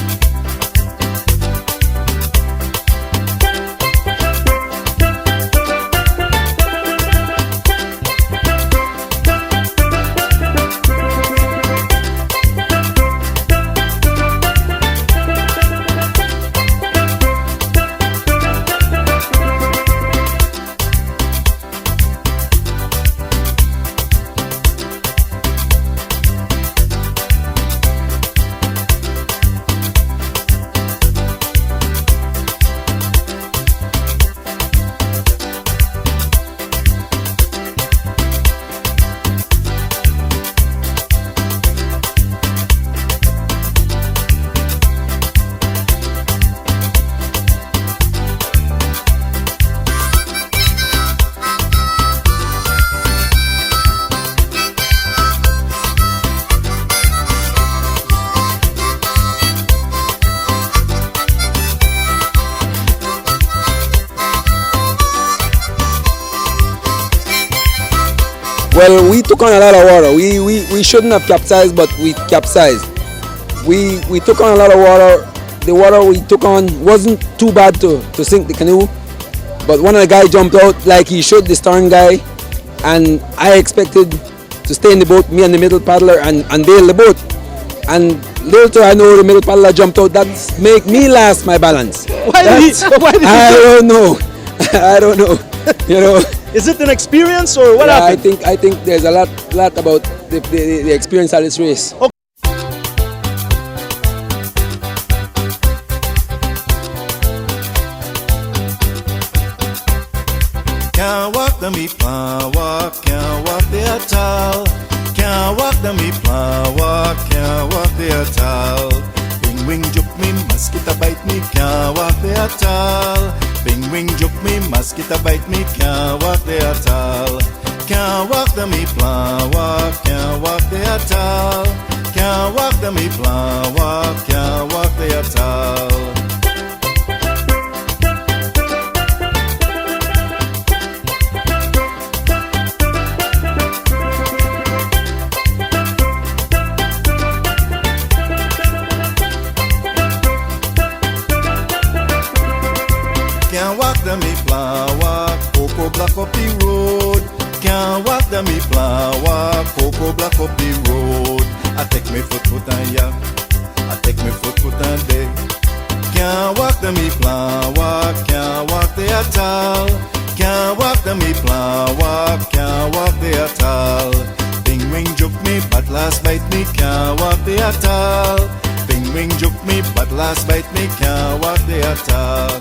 Well, we took on a lot of water. We shouldn't have capsized, but we capsized. We took on a lot of water. The water we took on wasn't too bad to sink the canoe, but one of the guys jumped out like he should, the stern guy, and I expected to stay in the boat, me and the middle paddler, and bail the boat. And later I know the middle paddler jumped out. That's make me lost my balance. Why did he I don't know. I don't know. Is it an experience or what happened? I think there's a lot about the experience of this race. Okay. Can't walk the me plan walk, can't walk the tall. Can't walk the me plan walk, can't walk the tall. Wing wing juke me, mosquito bite me, can't walk the tall. Bing wing juke me, mosquito bite me, can't walk the tall. Can't walk the me plan walk, can't walk the tall. Can't walk the me plan walk, can't walk the tall. Can't walk the me plan walk, Coco block up the road. Can't walk the me plan walk, Coco block up the road. I take me foot and yeah, I take me foot and day. Can't walk the me plan walk, can't walk the at all. Can't walk the me plan walk, can't walk the at all. Bing wing juke me, but last bite me, can't walk the at all. Bing wing juke me, but last bite me, can't walk the at all.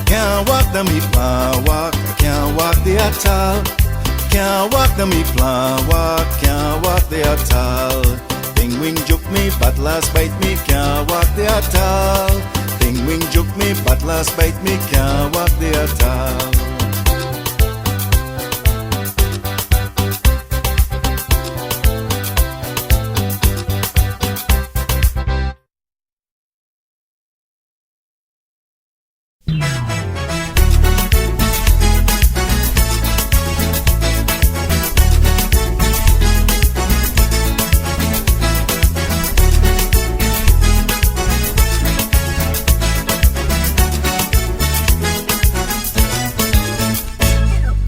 Can't walk the me plan walk, can't walk the at all. Can't walk the me plan walk, can't walk the at all. Bing wing juke me, but last bite me, can't walk the at all. Bing wing juke me, but last bite me, can't walk the at all.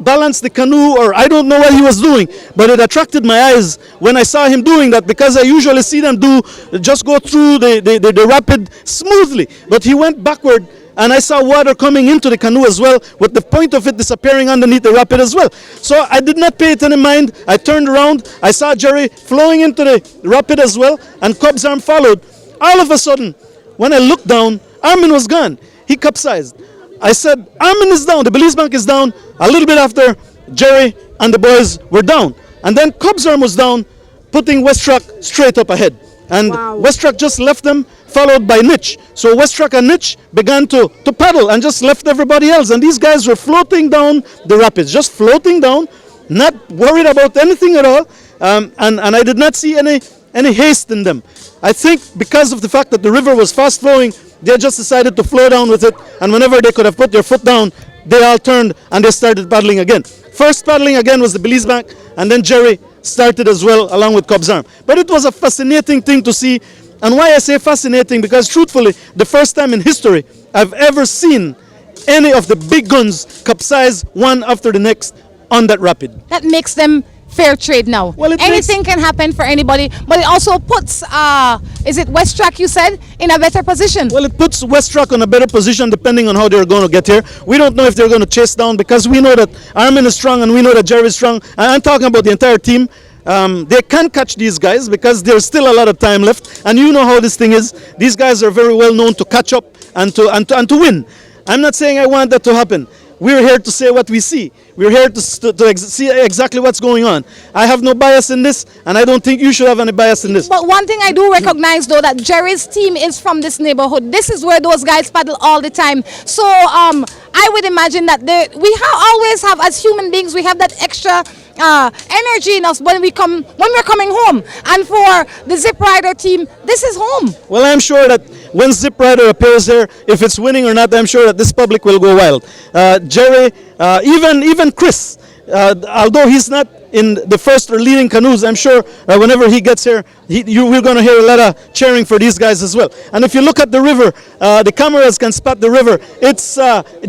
balance the canoe, or I don't know what he was doing, but it attracted my eyes when I saw him doing that, because I usually see them just go through the rapid smoothly, but he went backward, and I saw water coming into the canoe as well, with the point of it disappearing underneath the rapid as well. So I did not pay it any mind. I turned around, I saw Jerry flowing into the rapid as well, and Cobb's arm followed. All of a sudden, when I looked down, Armin was gone. He capsized. I said, Armin is down, the Belize Bank is down. A little bit after, Jerry and the boys were down. And then Cobb's arm was down, putting West Truck straight up ahead. And West Truck just left them, followed by Nitch. So West Truck and Nitch began to paddle and just left everybody else. And these guys were floating down the rapids, just floating down, not worried about anything at all. And I did not see any haste in them. I think because of the fact that the river was fast flowing, they just decided to flow down with it, and whenever they could have put their foot down, they all turned and they started paddling again. First paddling again was the Belize Bank, and then Jerry started as well along with Cobb's arm. But it was a fascinating thing to see, and why I say fascinating, because truthfully, the first time in history I've ever seen any of the big guns capsize one after the next on that rapid. That makes them fair trade now. Well, anything can happen for anybody, but it also puts, is it West Track you said, in a better position? Well, it puts West Track on a better position depending on how they're going to get here. We don't know if they're going to chase down, because we know that Armin is strong and we know that Jerry is strong. And I'm talking about the entire team. They can catch these guys because there's still a lot of time left. And you know how this thing is. These guys are very well known to catch up and to win. I'm not saying I want that to happen. We're here to say what we see. We're here to see exactly what's going on. I have no bias in this, and I don't think you should have any bias in this. But one thing I do recognize, though, that Jerry's team is from this neighborhood. This is where those guys paddle all the time. So I would imagine that always have, as human beings, we have that extra energy in us when we're coming home. And for the Zip Rider team, this is home. Well, I'm sure that when Zip Rider appears here, if it's winning or not, I'm sure that this public will go wild. Jerry, even Chris, although he's not in the first or leading canoes, I'm sure whenever he gets here, we're going to hear a lot of cheering for these guys as well. And if you look at the river, the cameras can spot the river. It's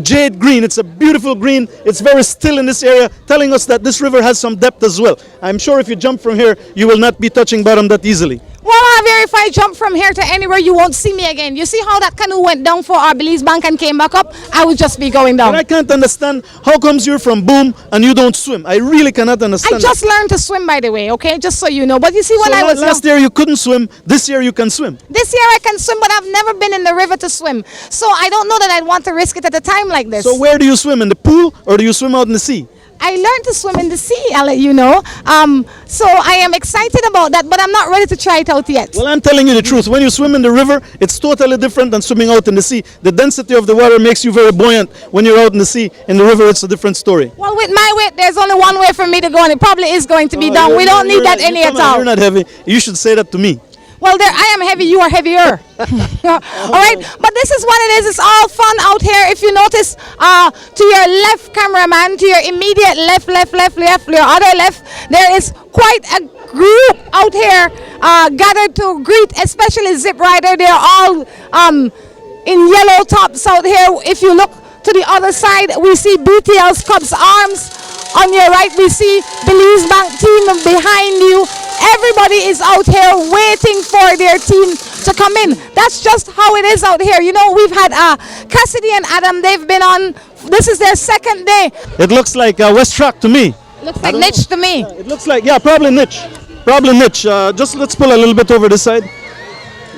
jade green. It's a beautiful green. It's very still in this area, telling us that this river has some depth as well. I'm sure if you jump from here, you will not be touching bottom that easily. Well, Javier, if I jump from here to anywhere, you won't see me again. You see how that canoe went down for our Belize Bank and came back up? I would just be going down. But I can't understand how comes you're from Boom and you don't swim. I really cannot understand. I just learned to swim, by the way, okay? Just so you know. But you see, when I was last year you couldn't swim. This year you can swim. This year I can swim, but I've never been in the river to swim. So I don't know that I'd want to risk it at a time like this. So where do you swim? In the pool, or do you swim out in the sea? I learned to swim in the sea, I'll let you know. So I am excited about that, but I'm not ready to try it out yet. Well, I'm telling you the truth. When you swim in the river, it's totally different than swimming out in the sea. The density of the water makes you very buoyant. When you're out in the sea, in the river, it's a different story. Well, with my weight, there's only one way for me to go, and it probably is going to be down. We don't need that any at all. You're not heavy. You should say that to me. Well, there I am heavy, you are heavier. All right, but this is what it is. It's all fun out here. If you notice, to your left, cameraman, to your immediate left, your other left, there is quite a group out here gathered to greet, especially Zip Rider. They're all in yellow tops out here. If you look to the other side, we see BTL's Cubs Arms. On your right, we see Belize Bank team behind you. Everybody is out here waiting for their team to come in. That's just how it is out here. You know, we've had Cassidy and Adam. They've been on. This is their second day. It looks like West Track to me. Looks like niche to me. It looks like, yeah, probably niche. Probably niche. Just let's pull a little bit over this side.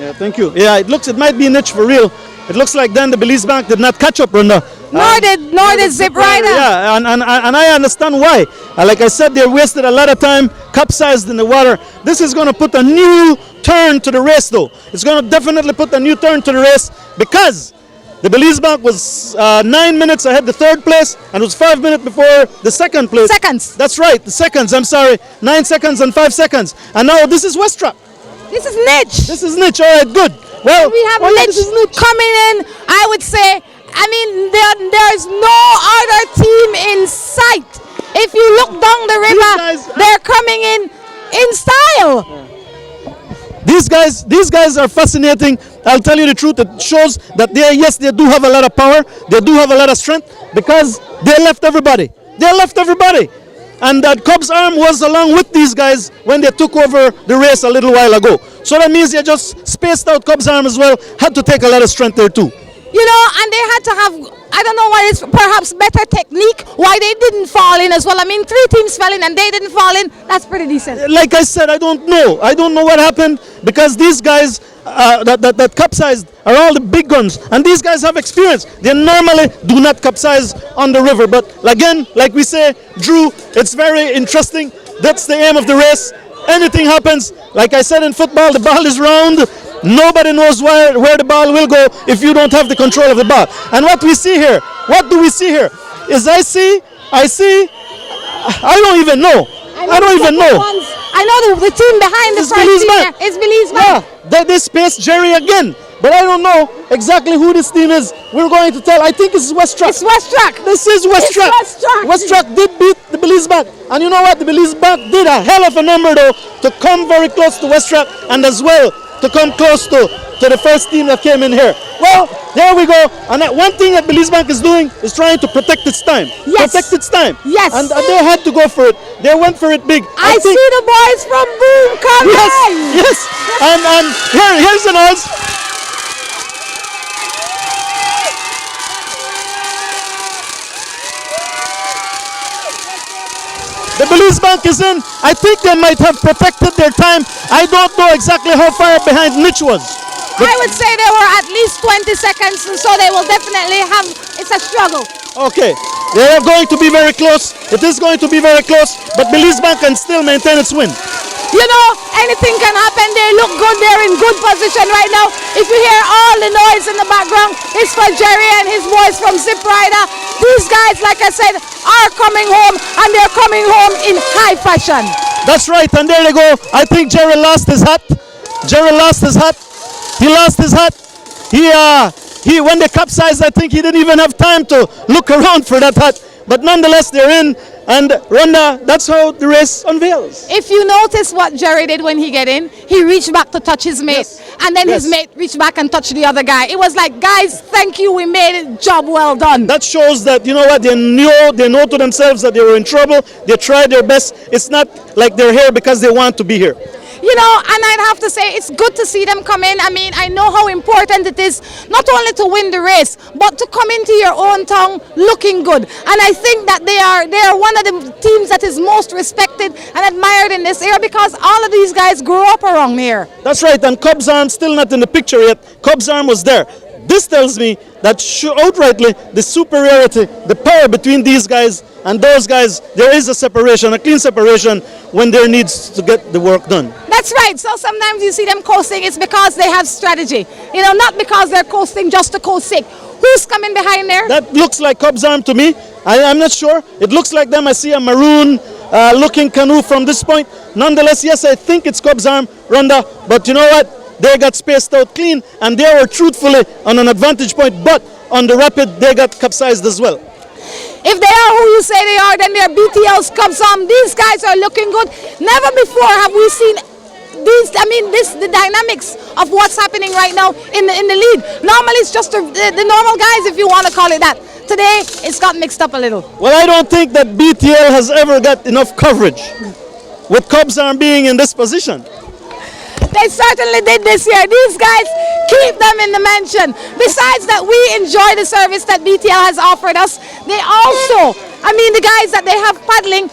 Yeah, thank you. Yeah, it might be niche for real. It looks like then the Belize Bank did not catch up, Brenda. Nor did Zip Rider. Yeah, and I understand why. Like I said, they wasted a lot of time, capsized in the water. This is going to put a new turn to the race, though. It's going to definitely put a new turn to the race, because the Belize Bank was 9 minutes ahead the third place, and it was 5 minutes before the second place. Seconds. That's right, the seconds, I'm sorry. 9 seconds and 5 seconds. And now this is West Track. This is niche. This is niche, all right, good. Well, we have niche coming in, I would say. I mean, there's no other team in sight. If you look down the river, they're coming in style. These guys are fascinating. I'll tell you the truth. It shows that they do have a lot of power. They do have a lot of strength, because they left everybody. They left everybody. And that Cubs Arm was along with these guys when they took over the race a little while ago. So that means they just spaced out Cubs Arm as well. Had to take a lot of strength there too. You know, and they had to have, I don't know why it's perhaps better technique, why they didn't fall in as well. I mean, 3 teams fell in and they didn't fall in. That's pretty decent. Like I said, I don't know. I don't know what happened because these guys that capsized are all the big guns. And these guys have experience. They normally do not capsize on the river. But again, like we say, Drew, it's very interesting. That's the aim of the race. Anything happens. Like I said in football, the ball is round. Nobody knows where the ball will go if you don't have the control of the ball. And what we see here, what do we see here? Is I don't even know. I don't even know. I know the team behind the first team is Belize Bank. Yeah, they spaced Jerry again. But I don't know exactly who this team is. We're going to tell. I think it's West Track. It's West Track. This is West Track. West Track did beat the Belize Bank. And you know what? The Belize Bank did a hell of a number though to come very close to West Track and as well to come close to the first team that came in here. Well, there we go. And one thing that Belize Bank is doing is trying to protect its time. Yes. Protect its time. Yes. And they had to go for it. They went for it big. I see the boys from Boom coming. Yes. And here's the noise. The Belize Bank is in. I think they might have protected their time. I don't know exactly how far behind Mitch was. I would say they were at least 20 seconds, and so they will definitely have, it's a struggle. Okay, they are going to be very close. It is going to be very close, but Belize Bank can still maintain its win. You know, anything can happen. They look good. They're in good position right now. If you hear all the noise in the background, it's for Jerry and his boys from Zip Rider. These guys, like I said, are coming home, and they're coming home in high fashion. That's right, and there they go. I think Jerry lost his hat. Jerry lost his hat. He lost his hat. He when they capsized, I think he didn't even have time to look around for that hat. But nonetheless, they're in. And Rhonda, that's how the race unveils. If you notice what Jerry did when he get in, he reached back to touch his mate. Yes. And then his mate reached back and touched the other guy. It was like, guys, thank you, we made it, job well done. That shows that, you know what, they know to themselves that they were in trouble. They tried their best. It's not like they're here because they want to be here. You know, and I'd have to say it's good to see them come in. I mean, I know how important it is not only to win the race, but to come into your own town looking good. And I think that they are one of the teams that is most respected and admired in this area because all of these guys grew up around here. That's right, and Cubs Arm still not in the picture yet. Cubs Arm was there. This tells me that outrightly the superiority, the power between these guys and those guys, there is a separation, a clean separation when there needs to get the work done. That's right. So sometimes you see them coasting, it's because they have strategy. You know, not because they're coasting just to coast sake. Who's coming behind there? That looks like Cubs Arm to me. I'm not sure. It looks like them. I see a maroon looking canoe from this point. Nonetheless, yes, I think it's Cubs Arm, Rhonda. But you know what? They got spaced out clean and they were truthfully on an advantage point, but on the rapid they got capsized as well. If they are who you say they are, then they're BTL's Cubs Arm. These guys are looking good. Never before have we seen the dynamics of what's happening right now in the lead. Normally it's just the normal guys, if you want to call it that. Today it's got mixed up a little. Well, I don't think that BTL has ever got enough coverage with Cubs Arm being in this position. They certainly did this year. These guys keep them in the mention. Besides that, we enjoy the service that BTL has offered us. They also, the guys that they have paddling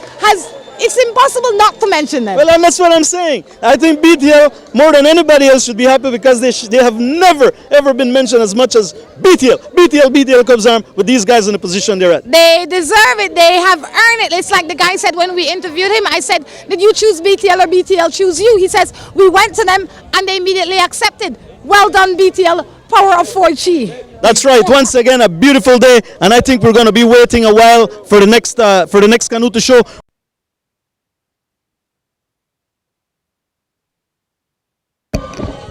it's impossible not to mention them. Well, and that's what I'm saying. I think BTL, more than anybody else, should be happy because they have never, ever been mentioned as much as BTL Cubs Arm with these guys in the position they're at. They deserve it. They have earned it. It's like the guy said when we interviewed him. I said, did you choose BTL or BTL choose you? He says, we went to them and they immediately accepted. Well done, BTL. Power of 4G. That's right. Once again, a beautiful day, and I think we're going to be waiting a while for the next canoe to show.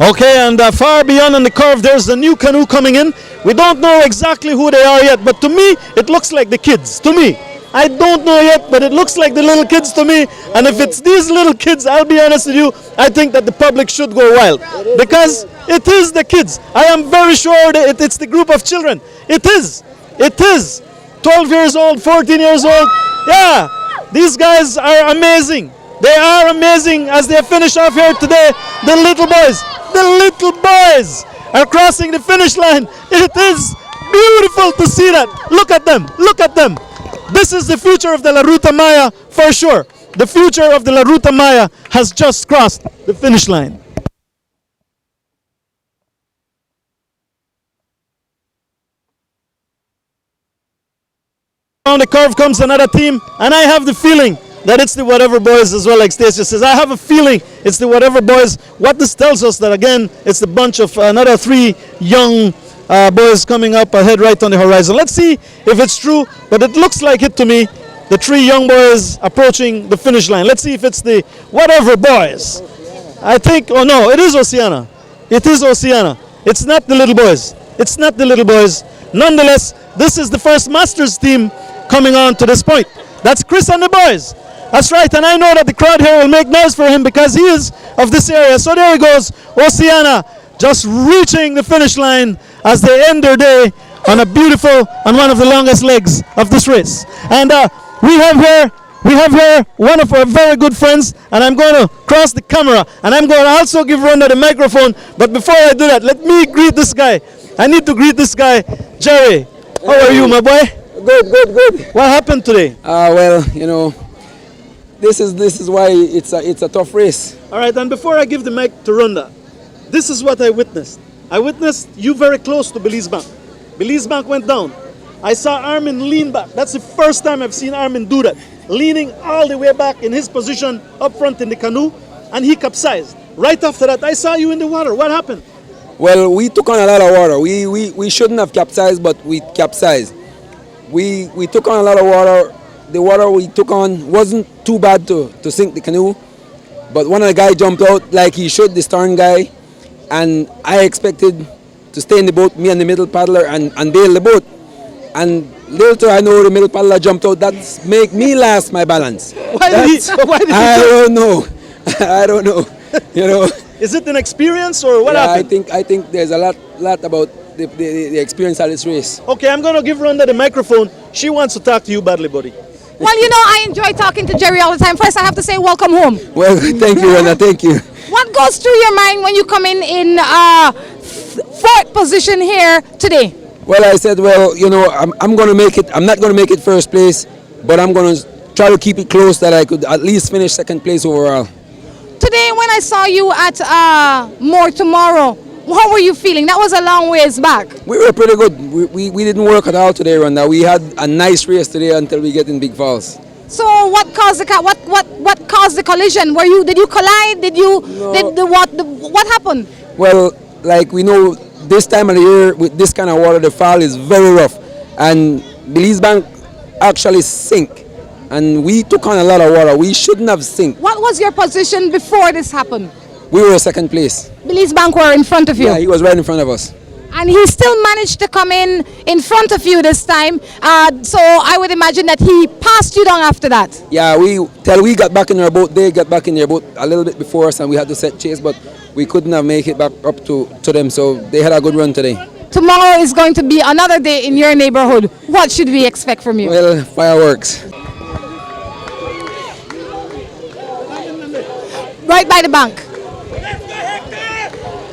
Okay, and far beyond on the curve, there's a new canoe coming in. We don't know exactly who they are yet, but to me, it looks like the kids. To me, I don't know yet, but it looks like the little kids to me. And if it's these little kids, I'll be honest with you, I think that the public should go wild because it is the kids. I am very sure that it's the group of children. It is 12 years old, 14 years old. Yeah, these guys are amazing. They are amazing as they finish off here today. The little boys are crossing the finish line. It is beautiful to see that. Look at them, look at them. This is the future of the La Ruta Maya for sure. The future of the La Ruta Maya has just crossed the finish line. Around the curve comes another team, and I have the feeling that it's the Whatever Boys as well, like Stacia says. I have a feeling it's the Whatever Boys. What this tells us that, again, it's the bunch of another 3 young boys coming up ahead right on the horizon. Let's see if it's true, but it looks like it to me. The 3 young boys approaching the finish line. Let's see if it's the Whatever Boys. I think, oh no, it is Oceana. It is Oceana. It's not the little boys. It's not the little boys. Nonetheless, this is the first Masters team coming on to this point. That's Chris and the boys. That's right, and I know that the crowd here will make noise for him because he is of this area. So there he goes, Oceana, just reaching the finish line as they end their day on a beautiful and one of the longest legs of this race. And we have here one of our very good friends, and I'm going to cross the camera, and I'm going to also give Rhonda the microphone. But before I do that, let me greet this guy. I need to greet this guy, Jerry. How are you, my boy? Good. What happened today? Well, you know, this is why it's a tough race. All right, and before I give the mic to Rhonda, this is what I witnessed. I witnessed you very close to Belize Bank. Belize Bank went down. I saw Armin lean back. That's the first time I've seen Armin do that. Leaning all the way back in his position up front in the canoe, and he capsized. Right after that, I saw you in the water. What happened? Well, we took on a lot of water. We shouldn't have capsized, but we capsized. We took on a lot of water. The water we took on wasn't too bad to sink the canoe, but one of the guys jumped out like he should, the stern guy, and I expected to stay in the boat, me and the middle paddler, and bail the boat. And later I know the middle paddler jumped out. That's make me lost my balance. Why did he I don't know. I don't know. You know. Is it an experience or what happened? I think there's a lot about the experience of this race. Okay, I'm going to give Rhonda the microphone. She wants to talk to you badly, buddy. Well, you know, I enjoy talking to Jerry all the time. First, I have to say welcome home. Well, thank you, Rhonda. Thank you. What goes through your mind when you come in 4th position here today? Well, I said, well, you know, I'm going to make it. I'm not going to make it first place, but I'm going to try to keep it close that I could at least finish 2nd place overall. Today, when I saw you at More Tomorrow, how were you feeling? That was a long ways back. We were pretty good. We didn't work at all today, Rhonda. We had a nice race today until we get in Big Falls. So what caused the what caused the collision? Did you collide? What happened? Well, like we know, this time of the year with this kind of water, the fall is very rough, and Belize Bank actually sink. And we took on a lot of water. We shouldn't have sink. What was your position before this happened? We were 2nd place. Belize Bank were in front of you? Yeah, he was right in front of us. And he still managed to come in front of you this time. So I would imagine that he passed you down after that. Yeah, till we got back in our boat, they got back in their boat a little bit before us, and we had to set chase, but we couldn't have make it back up to them. So they had a good run today. Tomorrow is going to be another day in your neighborhood. What should we expect from you? Well, fireworks. Right by the bank.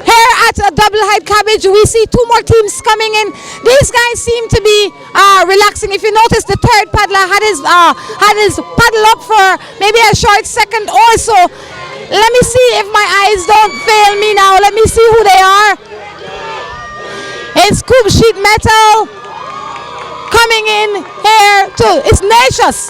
Here at a Double Height Cabbage, we see 2 more teams coming in. These guys seem to be relaxing. If you notice, the 3rd paddler had his paddle up for maybe a short second or so. Let me see if my eyes don't fail me now. Let me see who they are. It's Scoop Sheet Metal coming in here too. It's Nacious.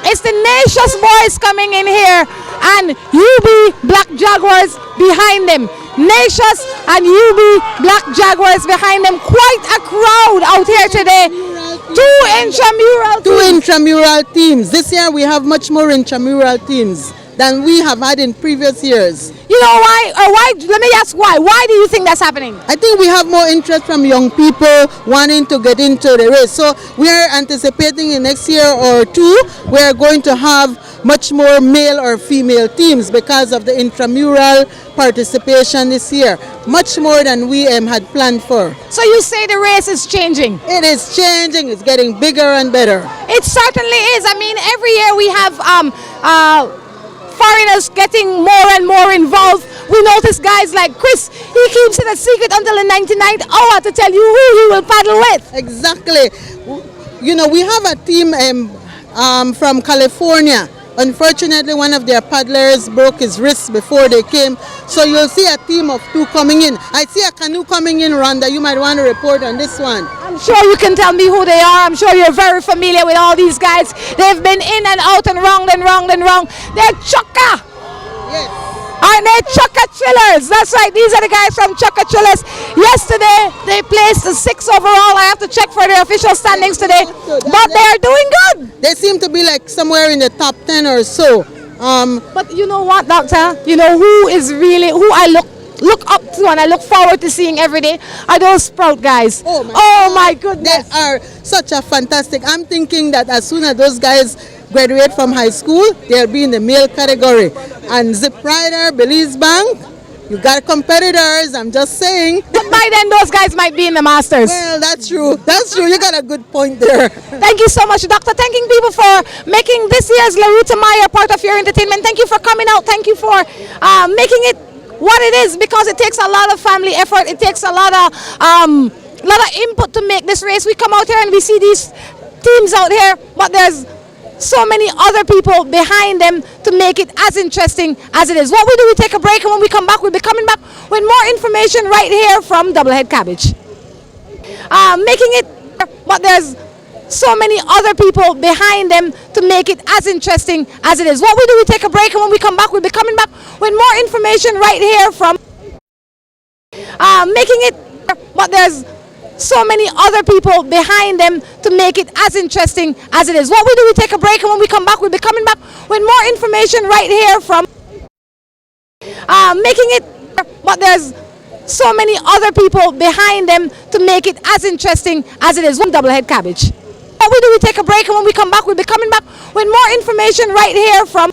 It's the Nacious boys coming in here, and UB Black Jaguars behind them. Nacious and UB Black Jaguars behind them. Quite a crowd out here today. 2 intramural teams. This year we have much more intramural teams than we have had in previous years. You know why? Let me ask why. Why do you think that's happening? I think we have more interest from young people wanting to get into the race. So we are anticipating in next year or 2, we are going to have much more male or female teams because of the intramural participation this year, much more than we had planned for. So you say the race is changing? It is changing. It's getting bigger and better. It certainly is. I mean, every year we have foreigners getting more and more involved. We notice guys like Chris, he keeps it a secret until the 99th hour to tell you who he will paddle with. Exactly. You know, we have a team from California. Unfortunately, one of their paddlers broke his wrist before they came. So you'll see a team of 2 coming in. I see a canoe coming in, Rhonda. You might want to report on this one. I'm sure you can tell me who they are. I'm sure you're very familiar with all these guys. They've been in and out and round and round and round. They're Chukka. Yes. Aren't they Chukka Chillers? That's right. These are the guys from Chukka Chillers. Yesterday, they placed the 6th overall. I have to check for their official standings today. But they are doing good. They seem to be like somewhere in the top 10 or so. But you know what, Doctor? You know who I look up to and I look forward to seeing every day are those Sprout guys. Oh my goodness. They are such a fantastic. I'm thinking that as soon as those guys graduate from high school, they'll be in the male category. And Zip Rider, Belize Bank, you got competitors, I'm just saying. But by then those guys might be in the Masters. Well, that's true. That's true. You got a good point there. Thank you so much, Doctor. Thanking people for making this year's La Ruta Maya part of your entertainment. Thank you for coming out. Thank you for making it what it is, because it takes a lot of family effort. It takes a lot of input to make this race. We come out here and we see these teams out here, but there's so many other people behind them to make it as interesting as it is. What we do, we take a break, and when we come back, we'll be coming back with more information right here from Doublehead Cabbage. But there's so many other people behind them to make it as interesting as it is. What we do, we take a break, and when we come back, we'll be coming back with more information right here from but there's so many other people behind them to make it as interesting as it is. What we do, we take a break, and when we come back, we'll be coming back with more information right here from but there's so many other people behind them to make it as interesting as it is. One Doublehead Cabbage. What we do, we take a break, and when we come back, we'll be coming back with more information right here from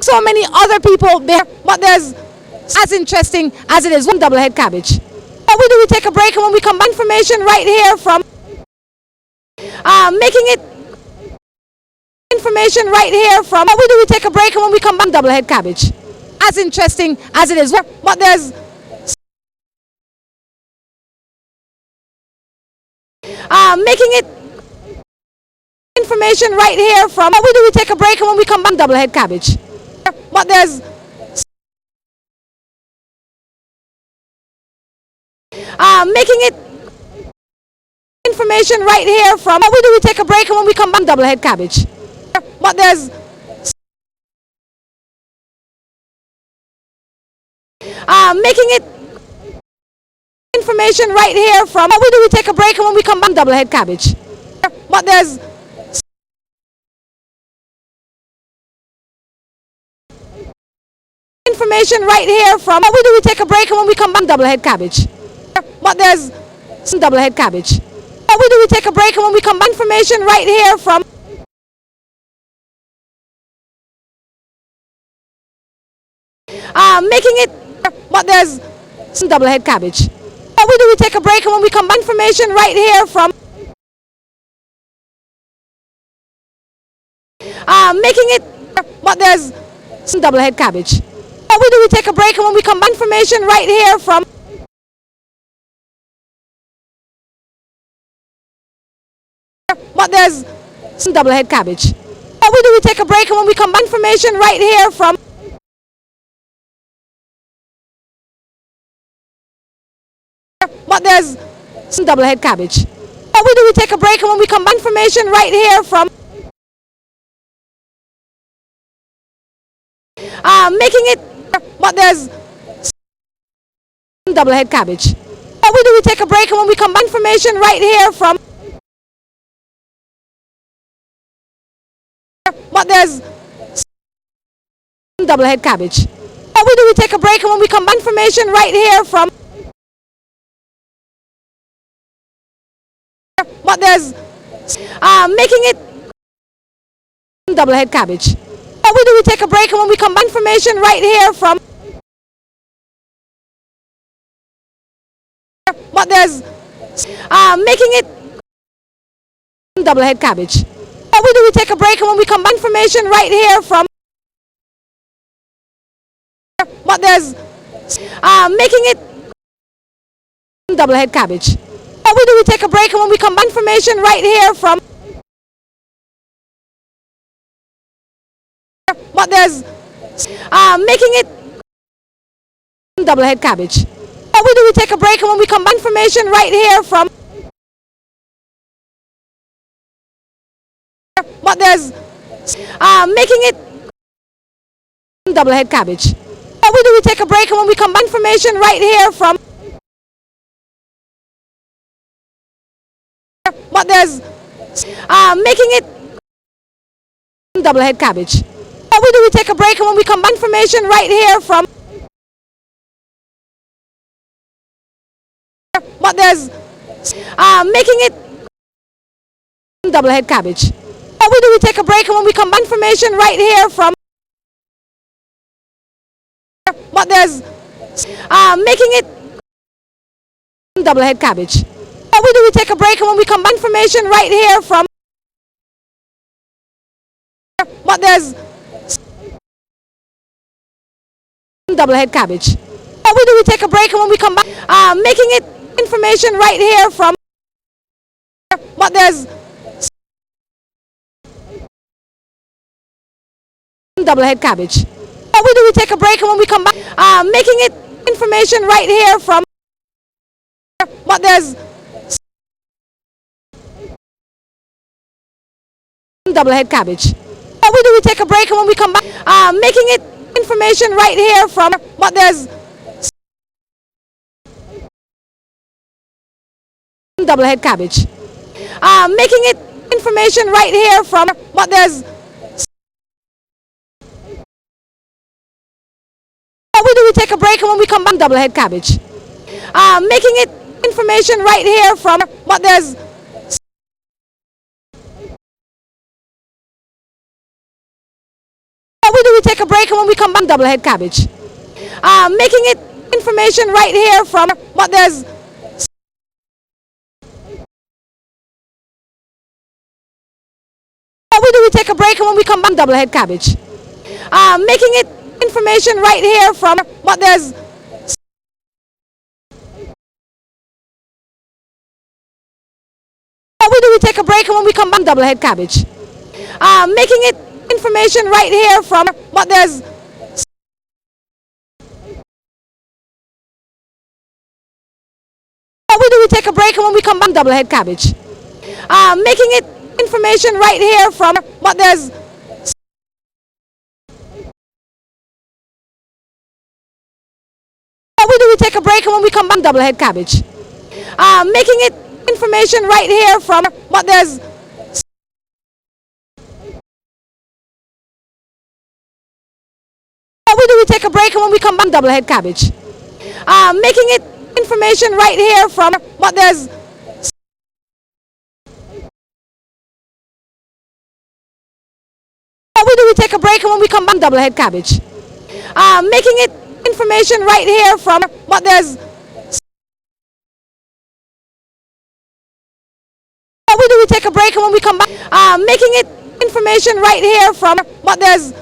so many other people there, but there's as interesting as it is. One Doublehead Cabbage. What we do, we take a break, and when we come back, information right here from what we do, we take a break, and when we come back, Doublehead Cabbage. As interesting as it is, but there's information right here from what we do, we take a break, and when we come back, Doublehead Cabbage. But there's information right here from what we do, we take a break, and when we come back, Doublehead Cabbage. But there's information right here from what we do, we take a break, and when we come back, Doublehead Cabbage. But there's information right here from what we do, we take a break, and when we come back, Doublehead Cabbage. But there's Doublehead Cabbage. What we do, we take a break, and when we come back, information right here from but there's Doublehead Cabbage. What we do, we take a break, and when we come back, information right here from but there's Doublehead Cabbage. What we do, we take a break, and when we come back, information right here from but there's Doublehead Cabbage. What we do, we take a break, and when we come back, information right here from but there's Doublehead Cabbage. What we do, we take a break, and when we come back, information right here from but there's Doublehead Cabbage. What we do, we take a break, and when we come back, information right here from but there's Doublehead Cabbage. What we do, we take a break, and when we come back, information right here from but there's double head cabbage. What we do, we take a break, and when we come back, information right here from. But there's making it double head cabbage. What we do, we take a break, and when we come back, information right here from. But there's making it double head cabbage. What we do, we take a break, and when we come back, information right here from. But there's making it double head cabbage. What we do, we take a break, and when we come back, information right here from. But there's making it double head cabbage. What we do, we take a break, and when we come back, information right here from. But there's making it double head cabbage. What we do, we take a break, and when we come back, information right here from. But there's making it double head cabbage. What we do, we take a break, and when we come back, information right here from. But there's making it double head cabbage. What we do, we take a break, and when we come back, information right here from. But there's double head cabbage. What we do, we take a break, and when we come back, making it information right here from. But there's double head cabbage. What we do, we take a break, and when we come back, making it information right here from. But there's double head cabbage. What we do, we take a break, and when we come back, making it information right here from. But there's double head cabbage. Making it information right here from. But there's what we do, we take a break, and when we come back, double head cabbage. Making it information right here from. But there's what we do, we take a break, and when we come back, double head cabbage. Making it information right here from. But there's what we do, we take a break, and when we come back, double head cabbage. Making it information right here from. But there's what we do, we take a break, and when we come back, double head cabbage. Making it information right here from. But there's what we do, we take a break, and when we come back, double head cabbage. Making it information right here from. But there's what we do, we take a break, and when we come back, double head cabbage. Making it information right here from. But there's what we do, we take a break, and when we come back, double head cabbage. Making it information right here from. But there's what we do, we take a break, and when we come back, double head cabbage. Making it information right here from. But there's what we do, we take a break, and when we come back, making it information right here from. But there's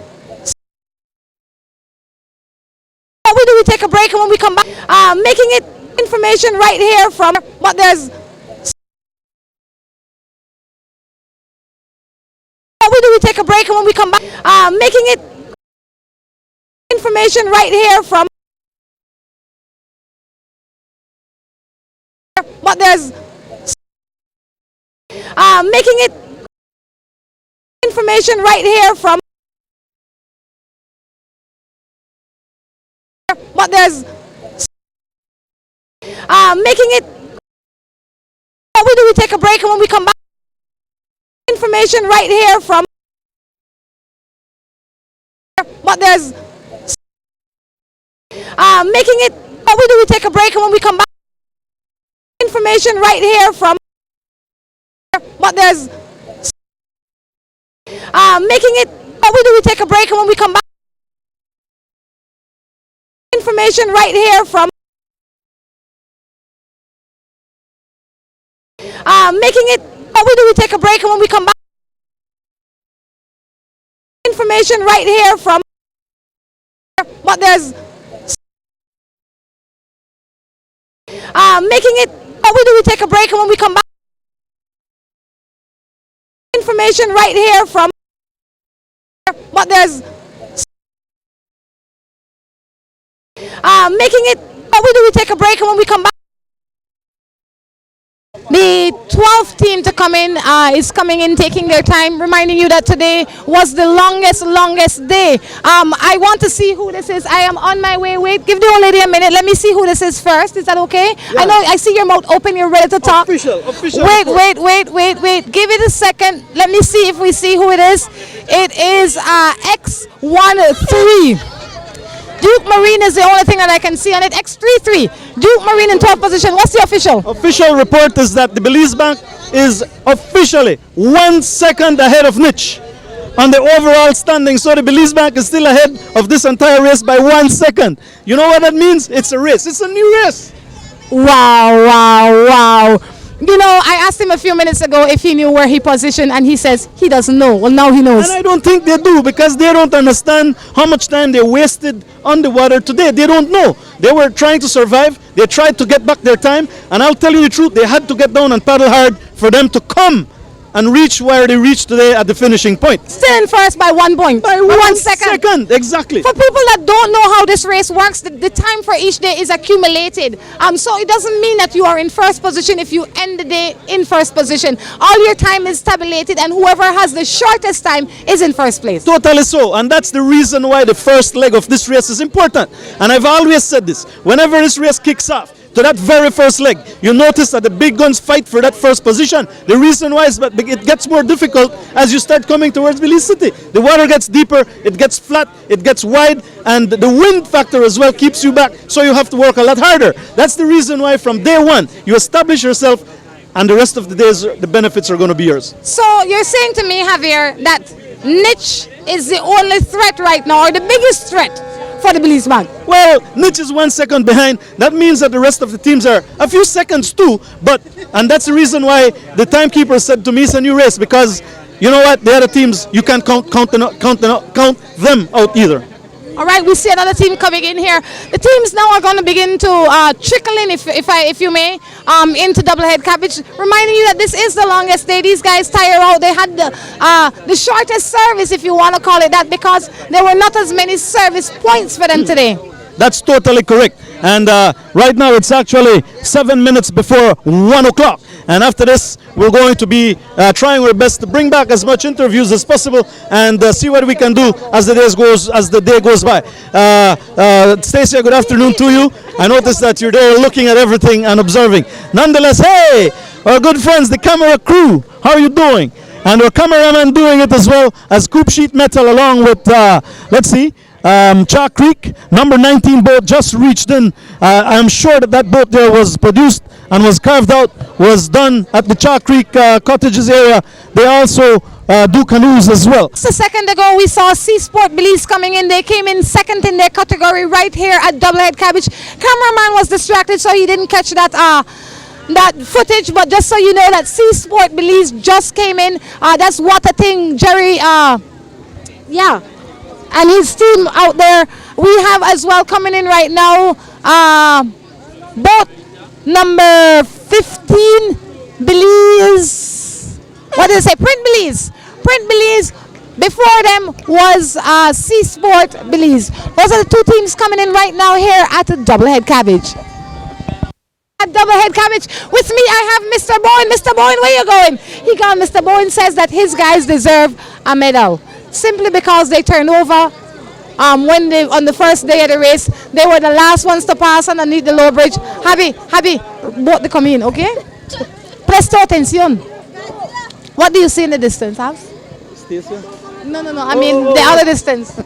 what we do, we take a break, and when we come back, making it information right here from. But there's what we do, we take a break, and when we come back, making it information right here from. But there's making it information right here from. But there's making it what we do, we take a break, and when we come back, information right here from. But there's making it what we do, we take a break, and when we come back, information right here from. But there's Making it, what we do, we take a break, and when we come back, information right here from making it, what we do, we take a break, and when we come back, information right here from, but there's making it, what we do, we take a break, and when we come back, information right here from, but there's making it, what we do, we take a break, and when we come back, the 12th team to come in is coming in, taking their time, reminding you that today was the longest day. I want to see who this is. I am on my way. Wait, give the old lady a minute. Let me see who this is first. Is that okay? Yeah. I know, I see your mouth open. You're ready to talk. Official. Wait. Give it a second. Let me see if we see who it is. It is X13. Duke Marine is the only thing that I can see on it. X33. Duke Marine in 12th position. What's the official? Official report is that the Belize Bank is officially 1 second ahead of Niche on the overall standing. So the Belize Bank is still ahead of this entire race by 1 second. You know what that means? It's a race. It's a new race. Wow. You know, I asked him a few minutes ago if he knew where he positioned, and he says he doesn't know. Well, now he knows. And I don't think they do, because they don't understand how much time they wasted on the water today. They don't know. They were trying to survive. They tried to get back their time. And I'll tell you the truth, they had to get down and paddle hard for them to come and reach where they reached today at the finishing point. Still in first by 1 point. By 1 second, exactly. For people that don't know how this race works, the time for each day is accumulated. So it doesn't mean that you are in first position if you end the day in first position. All your time is tabulated, and whoever has the shortest time is in first place. Totally so, and that's the reason why the first leg of this race is important. And I've always said this, whenever this race kicks off, to that very first leg, you notice that the big guns fight for that first position. The reason why is that it gets more difficult as you start coming towards Belize City. The water gets deeper, it gets flat, it gets wide, and the wind factor as well keeps you back, so you have to work a lot harder. That's the reason why from day one, you establish yourself, and the rest of the days, the benefits are going to be yours. So you're saying to me, Javier, that Niche is the only threat right now, or the biggest threat for the Belize Bank? Well, Niche is 1 second behind. That means that the rest of the teams are a few seconds too, and that's the reason why the timekeeper said to me it's a new race, because you know what, the other teams, you can't count them out either. All right, we see another team coming in here. The teams now are going to begin to trickle in, if you may, into Doublehead Cabbage, reminding you that this is the longest day. These guys tire out. They had the shortest service, if you want to call it that, because there were not as many service points for them today. That's totally correct. And right now it's actually 7 minutes before 1 o'clock. And after this, we're going to be trying our best to bring back as much interviews as possible and see what we can do as the day goes by. Stacia, good afternoon to you. I noticed that you're there looking at everything and observing. Nonetheless, hey, our good friends, the camera crew, how are you doing? And our cameraman doing it as well as Coop Sheet Metal, along with, let's see, Chalk Creek, number 19 boat just reached in. I'm sure that boat there was produced and was carved out, was done at the Chalk Creek cottages area. They also do canoes as well. Just a second ago, we saw Sea Sport Belize coming in. They came in second in their category right here at Doublehead Cabbage. Cameraman was distracted, so he didn't catch that footage, but just so you know that Sea Sport Belize just came in. That's what a thing, Jerry, and his team out there. We have as well coming in right now, boat number 15, Belize, what did I say, Print Belize. Before them was Sea Sport Belize. Those are the two teams coming in right now here at the Doublehead Cabbage. At Doublehead Cabbage, with me I have Mr. Bowen. Mr. Bowen, where you going? Mr. Bowen says that his guys deserve a medal, simply because they turned over on the first day of the race. They were the last ones to pass underneath the low bridge. Happy, boat the come in, okay? Presto atención. What do you see in the distance, House? No, I mean the other distance. All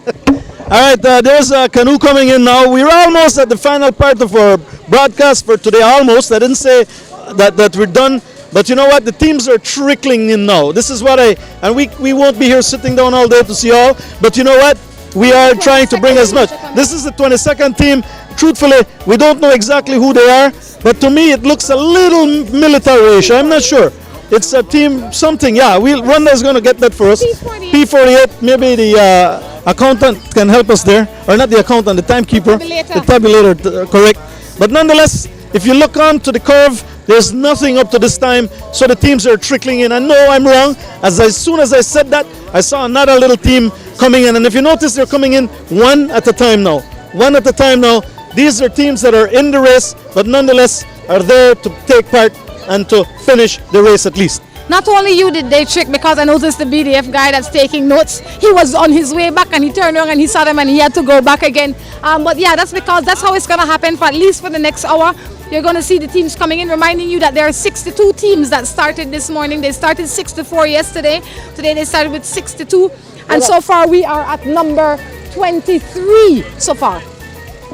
right, there's a canoe coming in now. We're almost at the final part of our broadcast for today, almost. I didn't say that we're done. But you know what? The teams are trickling in now. This is what and we won't be here sitting down all day to see all. But you know what? We are trying to bring as much. This is the 22nd team. Truthfully, we don't know exactly who they are. But to me, it looks a little military-ish. I'm not sure. It's a team something. Yeah, Rwanda's going to get that for us. P48. Maybe the accountant can help us there. Or not the accountant, the timekeeper. The tabulator, correct. But nonetheless, if you look on to the curve, there's nothing up to this time, so the teams are trickling in. I know I'm wrong. As soon as I said that, I saw another little team coming in. And if you notice, they're coming in one at a time now. One at a time now. These are teams that are in the race, but nonetheless are there to take part and to finish the race at least. Not only you did they trick, because I noticed the BDF guy that's taking notes, he was on his way back and he turned around and he saw them and he had to go back again. But yeah, that's because that's how it's going to happen for at least for the next hour. You're going to see the teams coming in, reminding you that there are 62 teams that started this morning. They started 64 yesterday. Today they started with 62. And so far we are at number 23 so far.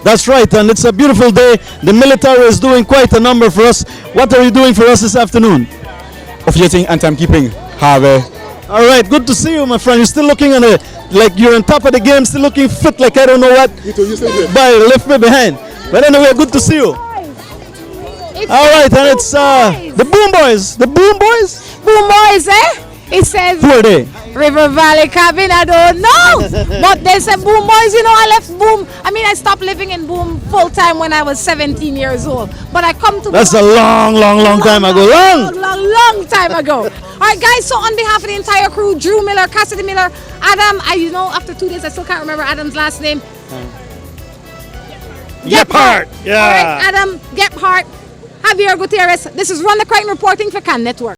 That's right, and it's a beautiful day. The military is doing quite a number for us. What are you doing for us this afternoon? Officiating and timekeeping. Harvey. All right, good to see you, my friend. You're still looking like you're on top of the game, still looking fit like I don't know what. By left me behind. But anyway, good to see you. All right, and it's the Boom Boys. The Boom Boys? Boom Boys, eh? It says who are they? River Valley Cabin, I don't know. But they said Boom Boys, you know, I left Boom. I mean, I stopped living in Boom full time when I was 17 years old. But I come to That's a long time ago. Long time ago. All right, guys, so on behalf of the entire crew, Drew Miller, Cassidy Miller, Adam, after 2 days, I still can't remember Adam's last name. Gephardt. Yeah. All right, Adam Gephardt, Javier Gutierrez. This is Run the Crime reporting for Can Network.